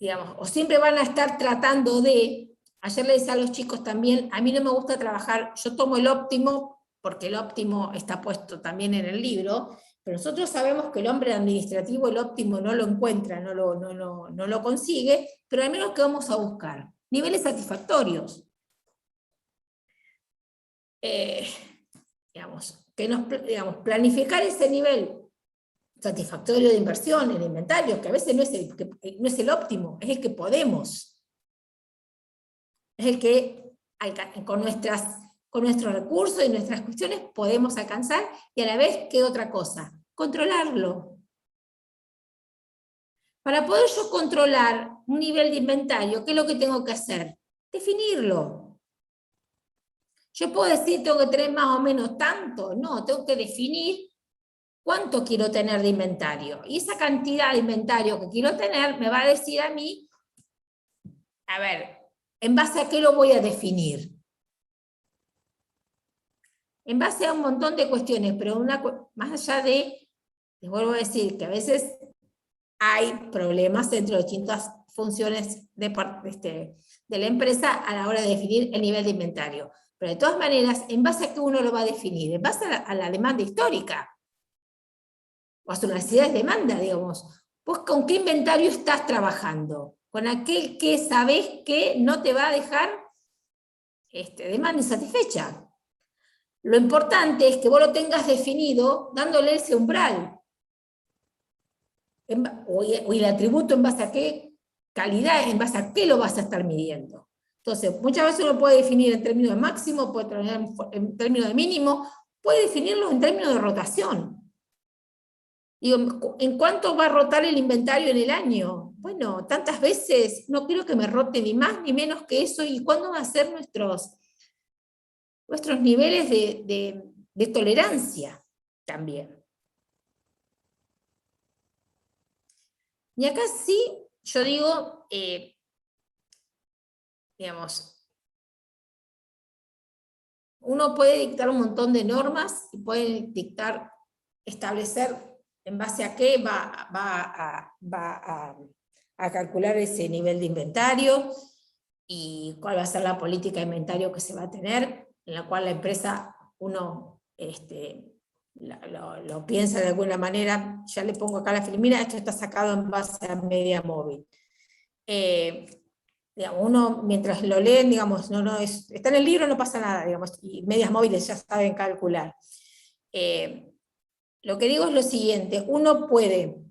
Digamos, o siempre van a estar tratando de... Ayer le decía a los chicos también, a mí no me gusta trabajar, yo tomo el óptimo, porque el óptimo está puesto también en el libro, pero nosotros sabemos que el hombre administrativo el óptimo no lo encuentra, no lo consigue, pero al menos que vamos a buscar niveles satisfactorios. Digamos, planificar ese nivel satisfactorio de inversión en inventario, que a veces no es el óptimo, es el que podemos. Es el que con nuestros recursos y nuestras cuestiones podemos alcanzar, y a la vez, ¿qué otra cosa? Controlarlo. Para poder yo controlar un nivel de inventario, ¿qué es lo que tengo que hacer? Definirlo. Yo puedo decir, tengo que tener más o menos tanto, no, tengo que definir cuánto quiero tener de inventario, y esa cantidad de inventario que quiero tener me va a decir a mí, a ver, ¿en base a qué lo voy a definir? en base a un montón de cuestiones, pero más allá de, les vuelvo a decir, que a veces hay problemas entre las distintas funciones de la empresa a la hora de definir el nivel de inventario. Pero de todas maneras, ¿en base a qué uno lo va a definir? En base a la demanda histórica, o a su necesidad de demanda, digamos. ¿Vos con qué inventario estás trabajando? Con aquel que sabés que no te va a dejar demanda insatisfecha. Lo importante es que vos lo tengas definido dándole ese umbral. O el atributo en base a qué calidad, en base a qué lo vas a estar midiendo. Entonces, muchas veces uno puede definir en términos de máximo, puede definir en términos de mínimo, puede definirlo en términos de rotación. Digo, ¿en cuánto va a rotar el inventario en el año? Bueno, tantas veces, no quiero que me rote ni más ni menos que eso, y cuándo van a ser nuestros niveles de tolerancia también. Y acá sí, yo digo, digamos, uno puede dictar un montón de normas y puede establecer en base a qué va a calcular ese nivel de inventario y cuál va a ser la política de inventario que se va a tener, en la cual la empresa, uno lo piensa de alguna manera. Ya le pongo acá la filmina, esto está sacado en base a media móvil. Digamos, uno mientras lo leen, digamos, está en el libro, no pasa nada, digamos, y medias móviles ya saben calcular. Lo que digo es lo siguiente, uno puede,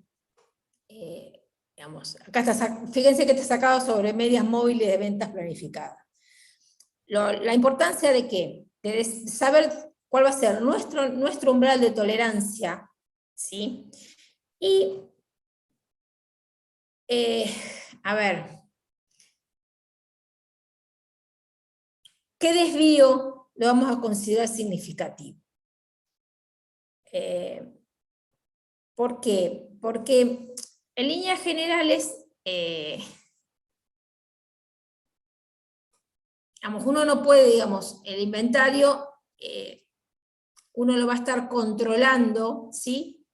digamos, acá fíjense que está sacado sobre medias móviles de ventas planificadas. La importancia de qué? De saber cuál va a ser nuestro umbral de tolerancia, ¿sí? Y, a ver, ¿qué desvío lo vamos a considerar significativo? ¿Por qué? Porque en líneas generales, digamos, uno no puede, digamos, el inventario, uno lo va a estar controlando, ¿sí?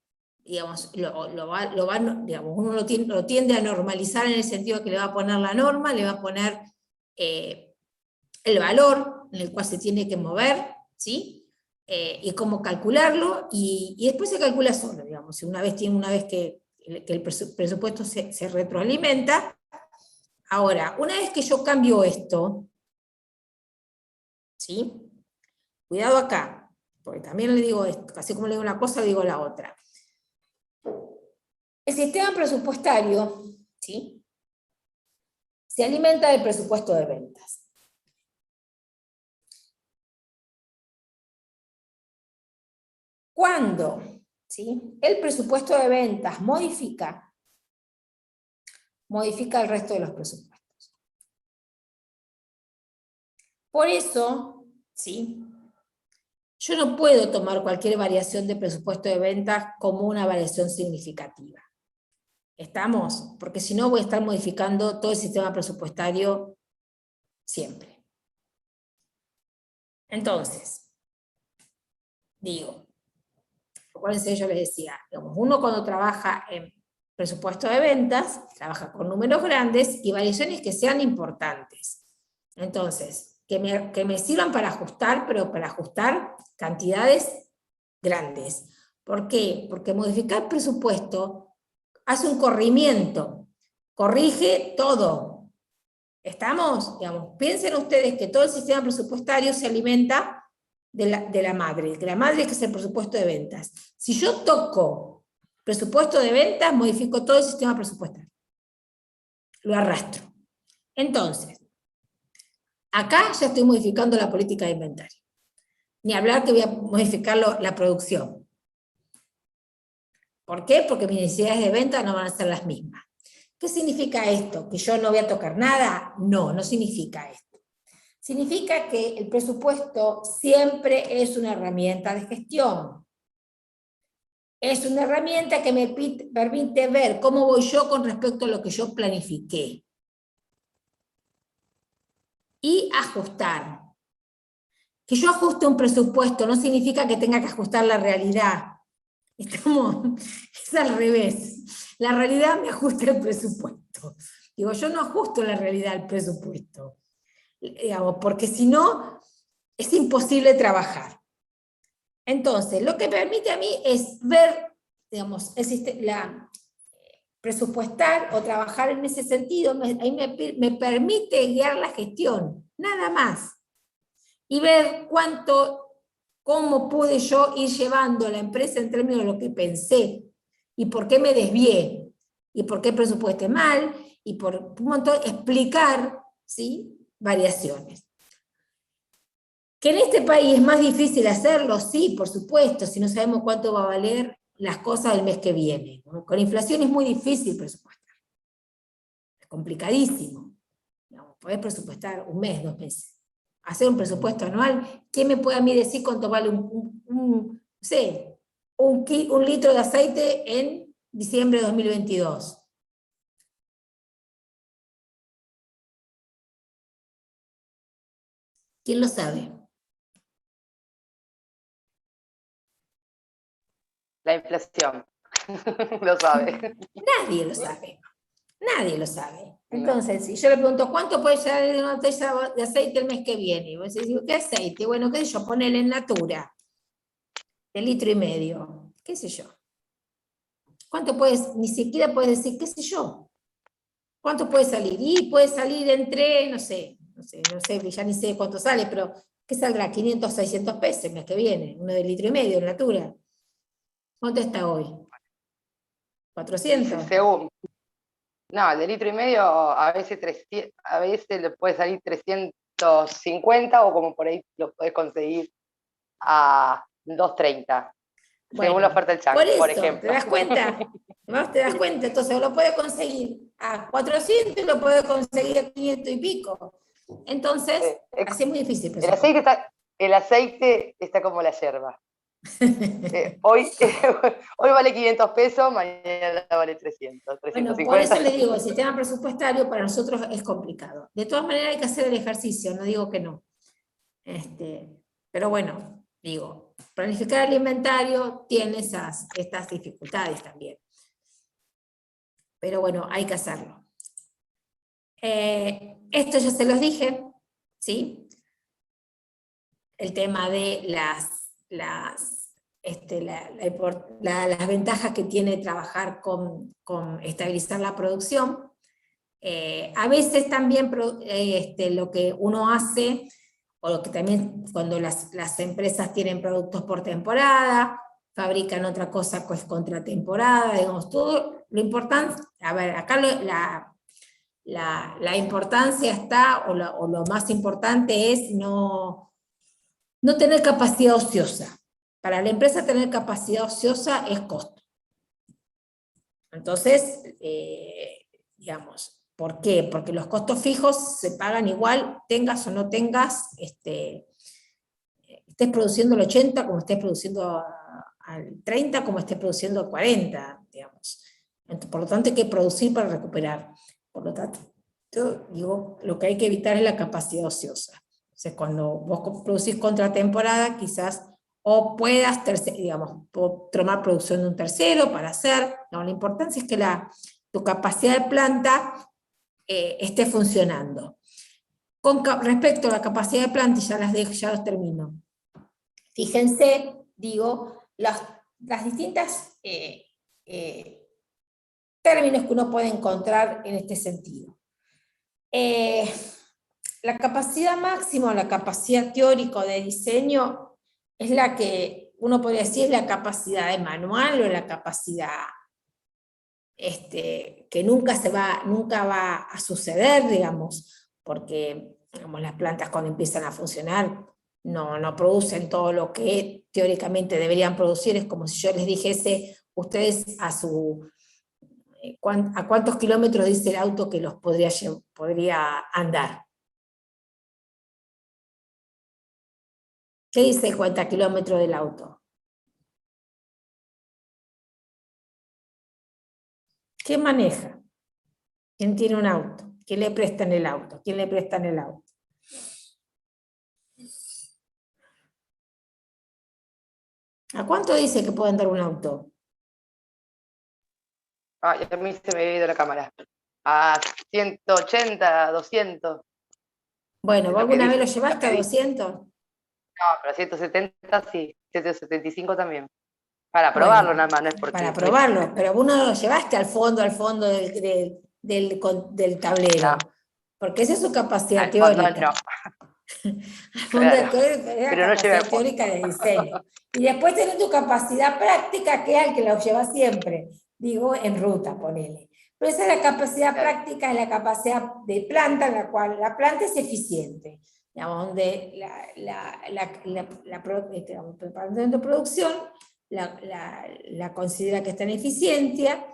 Digamos, digamos, uno lo tiende a normalizar en el sentido de que le va a poner la norma, le va a poner el valor en el cual se tiene que mover, ¿sí? Y cómo calcularlo, y después se calcula solo, digamos, una vez que el presupuesto se retroalimenta. Ahora, una vez que yo cambio esto, ¿sí? Cuidado acá, porque también le digo esto, así como le digo una cosa, le digo la otra. El sistema presupuestario, ¿sí?, se alimenta del presupuesto de ventas. Cuando, ¿sí?, el presupuesto de ventas modifica el resto de los presupuestos. Por eso, ¿sí?, yo no puedo tomar cualquier variación de presupuesto de ventas como una variación significativa. ¿Estamos? Porque si no voy a estar modificando todo el sistema presupuestario siempre. Entonces, digo, acuérdense, yo les decía, digamos, uno cuando trabaja en presupuesto de ventas, trabaja con números grandes y variaciones que sean importantes. Entonces, que me sirvan para ajustar, pero para ajustar cantidades grandes. ¿Por qué? Porque modificar presupuesto hace un corrimiento, corrige todo. ¿Estamos? Digamos, piensen ustedes que todo el sistema presupuestario se alimenta de la madre, que es el presupuesto de ventas. Si yo toco presupuesto de ventas, modifico todo el sistema presupuestario. Lo arrastro. Entonces, acá ya estoy modificando la política de inventario. Ni hablar que voy a modificar la producción. ¿Por qué? Porque mis necesidades de venta no van a ser las mismas. ¿Qué significa esto? ¿Que yo no voy a tocar nada? No, no significa esto. Significa que el presupuesto siempre es una herramienta de gestión. Es una herramienta que me permite ver cómo voy yo con respecto a lo que yo planifiqué. Y ajustar. Que yo ajuste un presupuesto no significa que tenga que ajustar la realidad. Es al revés. La realidad me ajusta el presupuesto. Digo, yo no ajusto la realidad al presupuesto. Digamos, porque si no, es imposible trabajar. Entonces, lo que permite a mí es ver, digamos, presupuestar o trabajar en ese sentido, ahí me permite guiar la gestión, nada más. Y ver cómo pude yo ir llevando a la empresa en términos de lo que pensé, y por qué me desvié, y por qué presupuesté mal, y por un montón, explicar, ¿sí?, variaciones. ¿Que en este país es más difícil hacerlo? Sí, por supuesto, si no sabemos cuánto va a valer las cosas el mes que viene. Con inflación es muy difícil presupuestar. Es complicadísimo. Poder presupuestar un mes, 2 meses. Hacer un presupuesto anual, ¿quién me puede a mí decir cuánto vale no sé, un litro de aceite en diciembre de 2022? ¿Quién lo sabe? La inflación. Lo sabe. Nadie lo sabe. Nadie lo sabe. Entonces, si yo le pregunto, ¿cuánto puede llegar de una botella de aceite el mes que viene? Y vos decís, ¿qué aceite? Bueno, qué sé yo, ponele en Natura, de 1,5 litros. ¿Qué sé yo? ¿Cuánto puedes? Ni siquiera puedes decir, qué sé yo. ¿Cuánto puede salir? Y puede salir entre, no sé, ya ni sé cuánto sale, pero ¿qué saldrá? 500, 600 pesos el mes que viene, uno de 1,5 litros en Natura. ¿Cuánto está hoy? 400. Según. No, el de 1,5 litros a veces le puede salir 350 o como por ahí lo podés conseguir a 230. Bueno, según la oferta del chango, por ejemplo. ¿te das cuenta? ¿Te das cuenta? Entonces lo puede conseguir a 400 y lo puede conseguir a 500 y pico. Entonces, así es muy difícil. El aceite está como la yerba. Hoy vale 500 pesos, mañana vale 300, 350. Bueno, por eso les digo, el sistema presupuestario para nosotros es complicado. De todas maneras hay que hacer el ejercicio, no digo que no. Pero bueno, digo, planificar el inventario tiene estas dificultades también. Pero bueno, hay que hacerlo. Esto ya se los dije, ¿sí? El tema de las ventajas que tiene trabajar con estabilizar la producción. A veces también lo que uno hace, o lo que también cuando las empresas tienen productos por temporada, fabrican otra cosa pues contra temporada, digamos, todo lo importante, a ver, acá la importancia está, o lo más importante es no tener capacidad ociosa. Para la empresa tener capacidad ociosa es costo. Entonces, digamos, ¿por qué? Porque los costos fijos se pagan igual, tengas o no tengas, estés produciendo el 80 como estés produciendo al 30, como estés produciendo al 40, digamos. Por lo tanto, hay que producir para recuperar. Por lo tanto, yo digo, lo que hay que evitar es la capacidad ociosa. Entonces, cuando vos producís contra temporada, quizás o puedas, tomar producción de un tercero para hacer. No, la importancia es que tu capacidad de planta esté funcionando. Con respecto a la capacidad de planta, y ya los termino. Fíjense, digo, las distintas términos que uno puede encontrar en este sentido. La capacidad máxima o la capacidad teórica de diseño es la que uno podría decir es la capacidad de manual o la capacidad que nunca va a suceder, digamos, porque digamos, las plantas cuando empiezan a funcionar no producen todo lo que teóricamente deberían producir. Es como si yo les dijese, ustedes ¿a cuántos kilómetros dice el auto que los podría andar? ¿Qué dice el 40 kilómetros del auto? ¿Quién maneja? ¿Quién tiene un auto? ¿Quién le presta el auto? ¿Quién le presta el auto? ¿A cuánto dice que puede andar un auto? Ah, a mí se me ha ido la cámara. A 180, 200. Bueno, Es ¿vos lo que alguna vez dice, lo llevaste a 200? No, pero 170 sí, 175 también. Para probarlo Bueno, nada más, no es porque... para probarlo, pero vos no lo llevaste al fondo del tablero, No, porque esa es su capacidad al fondo teórica. no, Al fondo claro. es la Pero no llevé capacidad al fondo. teórica de diseño. Y después tenés tu capacidad práctica, que es el que lo lleva siempre, digo, en ruta, ponele. Pero esa es la capacidad Claro. práctica, es la capacidad de planta, en la cual la planta es eficiente, digamos, donde el departamento de producción la considera que está en eficiencia,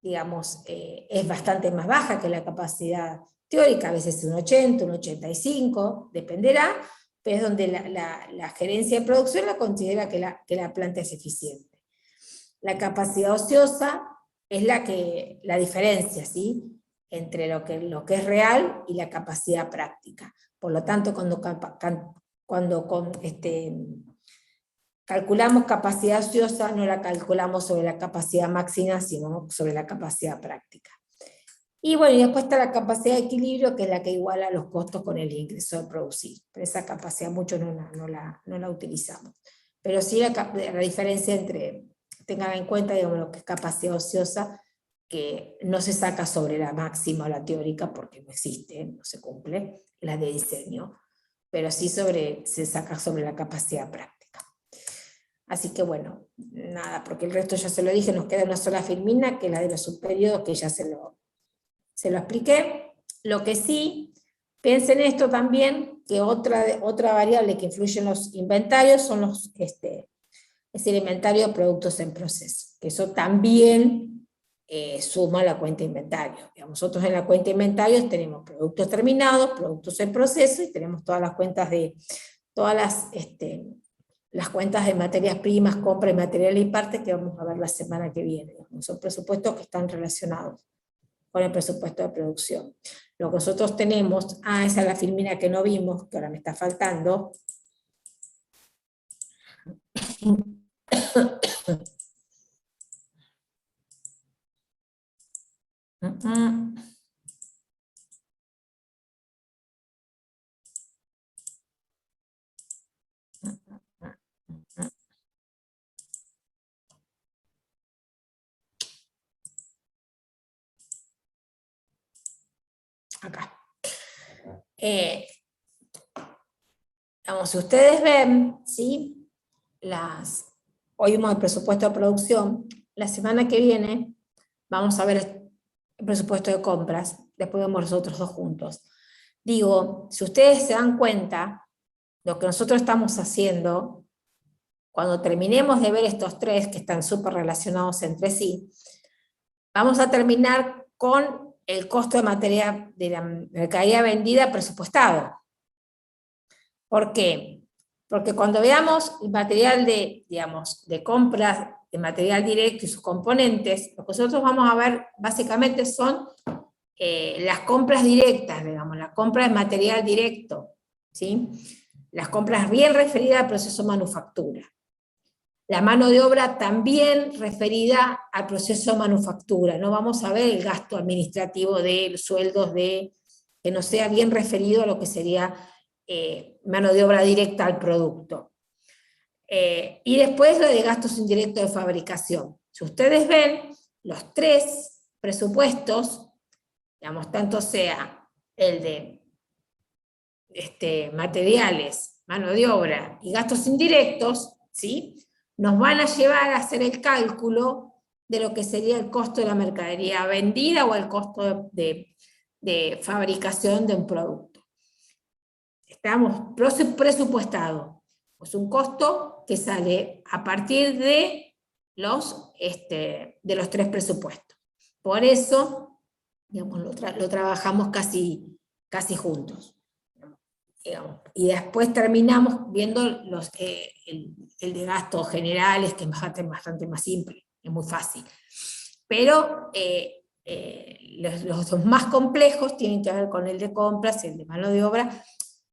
digamos, es bastante más baja que la capacidad teórica, a veces un 80, un 85, dependerá, pero es donde la gerencia de producción la considera que la planta es eficiente. La capacidad ociosa es la diferencia, ¿sí?, entre lo que es real y la capacidad práctica. Por lo tanto, cuando calculamos capacidad ociosa, no la calculamos sobre la capacidad máxima, sino sobre la capacidad práctica. Y bueno, y después está la capacidad de equilibrio, que es la que iguala los costos con el ingreso de producir. Pero esa capacidad muchos no la utilizamos. Pero sí la diferencia entre, tengan en cuenta, digamos, lo que es capacidad ociosa, que no se saca sobre la máxima o la teórica, porque no existe, no se cumple, la de diseño, pero sí se saca sobre la capacidad práctica. Así que bueno, nada, porque el resto ya se lo dije, nos queda una sola filmina, que es la de los subperiodos, que ya se lo expliqué. Lo que sí, piensen esto también, que otra variable que influye en los inventarios son es el inventario de productos en proceso, que eso también suma la cuenta de inventario. Nosotros en la cuenta de inventarios tenemos productos terminados, productos en proceso, y tenemos todas las cuentas las cuentas de materias primas, compra y material y parte, que vamos a ver la semana que viene. Son presupuestos que están relacionados con el presupuesto de producción. Lo que nosotros tenemos, esa es la filmina que no vimos, que ahora me está faltando. Acá. Si ustedes ven, ¿sí?, hoy vimos el presupuesto de producción, la semana que viene vamos a ver el presupuesto de compras, después vemos los otros dos juntos. Digo, si ustedes se dan cuenta, lo que nosotros estamos haciendo, cuando terminemos de ver estos tres que están súper relacionados entre sí, vamos a terminar con el costo de materia de la mercadería vendida presupuestado. ¿Por qué? Porque cuando veamos el material de compras de material directo y sus componentes, lo que nosotros vamos a ver básicamente son las compras directas, la compra de material directo, ¿sí?, las compras bien referidas al proceso de manufactura. La mano de obra también referida al proceso de manufactura. No vamos a ver el gasto administrativo de sueldos que no sea bien referido a lo que sería mano de obra directa al producto. Y después lo de gastos indirectos de fabricación. Si ustedes ven, los tres presupuestos, tanto sea el de materiales, mano de obra y gastos indirectos, ¿sí?, nos van a llevar a hacer el cálculo de lo que sería el costo de la mercadería vendida o el costo de fabricación de un producto. Estamos presupuestados. Es un costo que sale a partir de los tres presupuestos. Por eso, lo trabajamos casi juntos. Y después terminamos viendo el de gastos generales, que es bastante más simple, es muy fácil. Pero los más complejos tienen que ver con el de compras, el de mano de obra.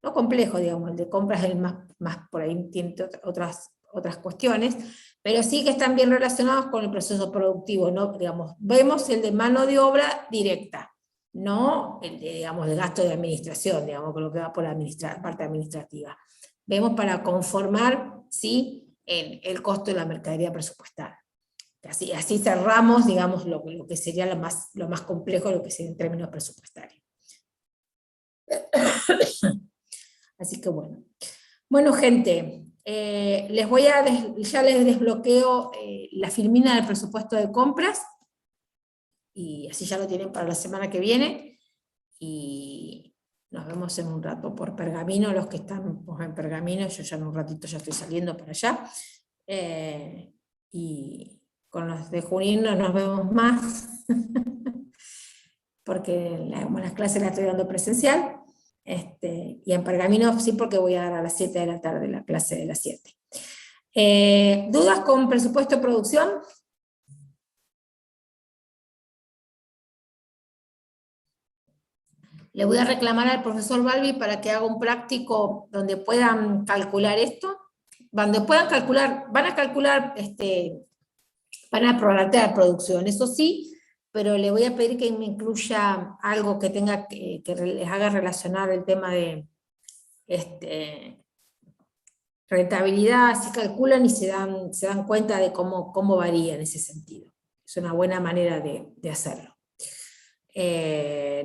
No complejo, el de compras es el más por ahí tiene otras cuestiones, pero sí que están bien relacionados con el proceso productivo, ¿no? Digamos, vemos el de mano de obra directa, no el de, digamos, el gasto de administración, digamos, con lo que va por la parte administrativa. Vemos para conformar, ¿sí?, el costo de la mercadería presupuestal. Así cerramos, digamos, lo que sería lo más complejo, lo que sería en términos presupuestarios. Así que bueno. Bueno, gente, ya les desbloqueo la filmina del presupuesto de compras, y así ya lo tienen para la semana que viene, y nos vemos en un rato por Pergamino, los que están en Pergamino, yo ya en un ratito ya estoy saliendo para allá, y con los de Junín no nos vemos más, porque como las clases las estoy dando presencial, y en Pergamino sí, porque voy a dar a las 7 de la tarde la clase de las 7. ¿Dudas con presupuesto de producción? Le voy a reclamar al profesor Balbi para que haga un práctico donde puedan calcular esto, donde puedan calcular, van a prorratear producción, eso sí, pero le voy a pedir que me incluya algo que tenga que les haga relacionar el tema de rentabilidad, así calculan y se dan cuenta de cómo varía en ese sentido. Es una buena manera de hacerlo.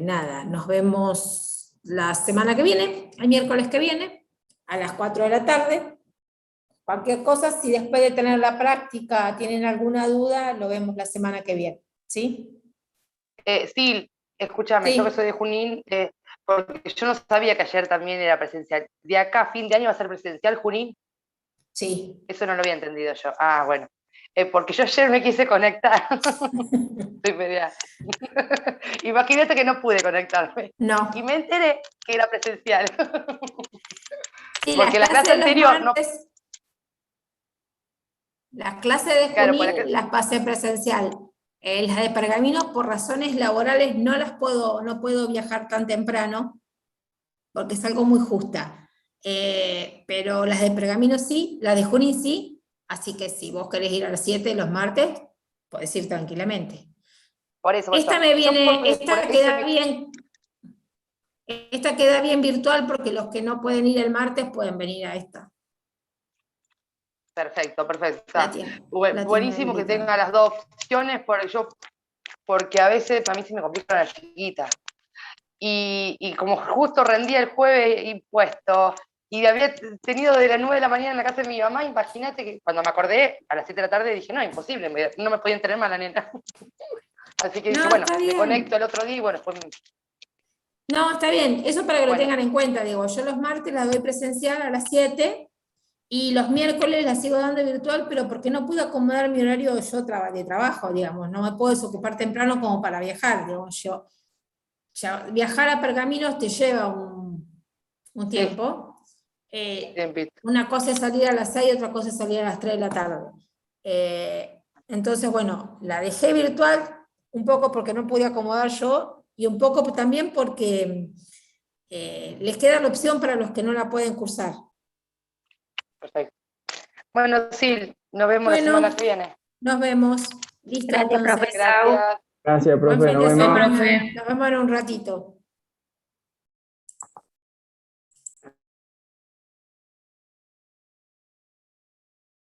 Nada, nos vemos la semana que viene, el miércoles que viene, a las 4 de la tarde. Cualquier cosa, si después de tener la práctica tienen alguna duda, lo vemos la semana que viene, ¿sí? Sí, escúchame, Sí. yo que soy de Junín, porque yo no sabía que ayer también era presencial. ¿De acá a fin de año va a ser presencial Junín? Sí. Eso no lo había entendido yo. Ah, bueno. Porque yo ayer me quise conectar. Estoy media. Imagínate que no pude conectarme. No. Y me enteré que era presencial. Sí, porque la clase anterior no. Las clases de Claro, Junín las pasé presencial. Las de Pergamino, por razones laborales, no puedo viajar tan temprano, porque es algo muy justa. Pero las de Pergamino sí, las de Junín sí, así que si vos querés ir a las 7 los martes, podés ir tranquilamente. Por eso. Esta queda bien virtual, porque los que no pueden ir el martes pueden venir a esta. Perfecto. La Buenísimo que tenga las dos opciones, porque a veces para mí se me complica la chiquita. Y como justo rendía el jueves impuesto, y había tenido de las 9 de la mañana en la casa de mi mamá, imagínate que cuando me acordé, a las 7 de la tarde dije, no, imposible, no me podían tener más la nena. Así que dije, bueno, me conecto el otro día y bueno, después... No, está bien, eso para que lo tengan en cuenta, digo, yo los martes la doy presencial a las 7, y los miércoles la sigo dando virtual, pero porque no pude acomodar mi horario yo de trabajo, digamos, no me puedo desocupar temprano como para viajar, digamos, viajar a Pergaminos te lleva un tiempo. Una cosa es salir a las 6, otra cosa es salir a las 3 de la tarde. Entonces, bueno, la dejé virtual, un poco porque no pude acomodar yo, y un poco también porque les queda la opción para los que no la pueden cursar. Perfecto. Bueno, sí, nos vemos la semana que viene. Nos vemos. Listo, Gracias, entonces. profe. Gracias. Gracias, profe. Buen fin de Nos vemos. semana. Nos vemos en un ratito.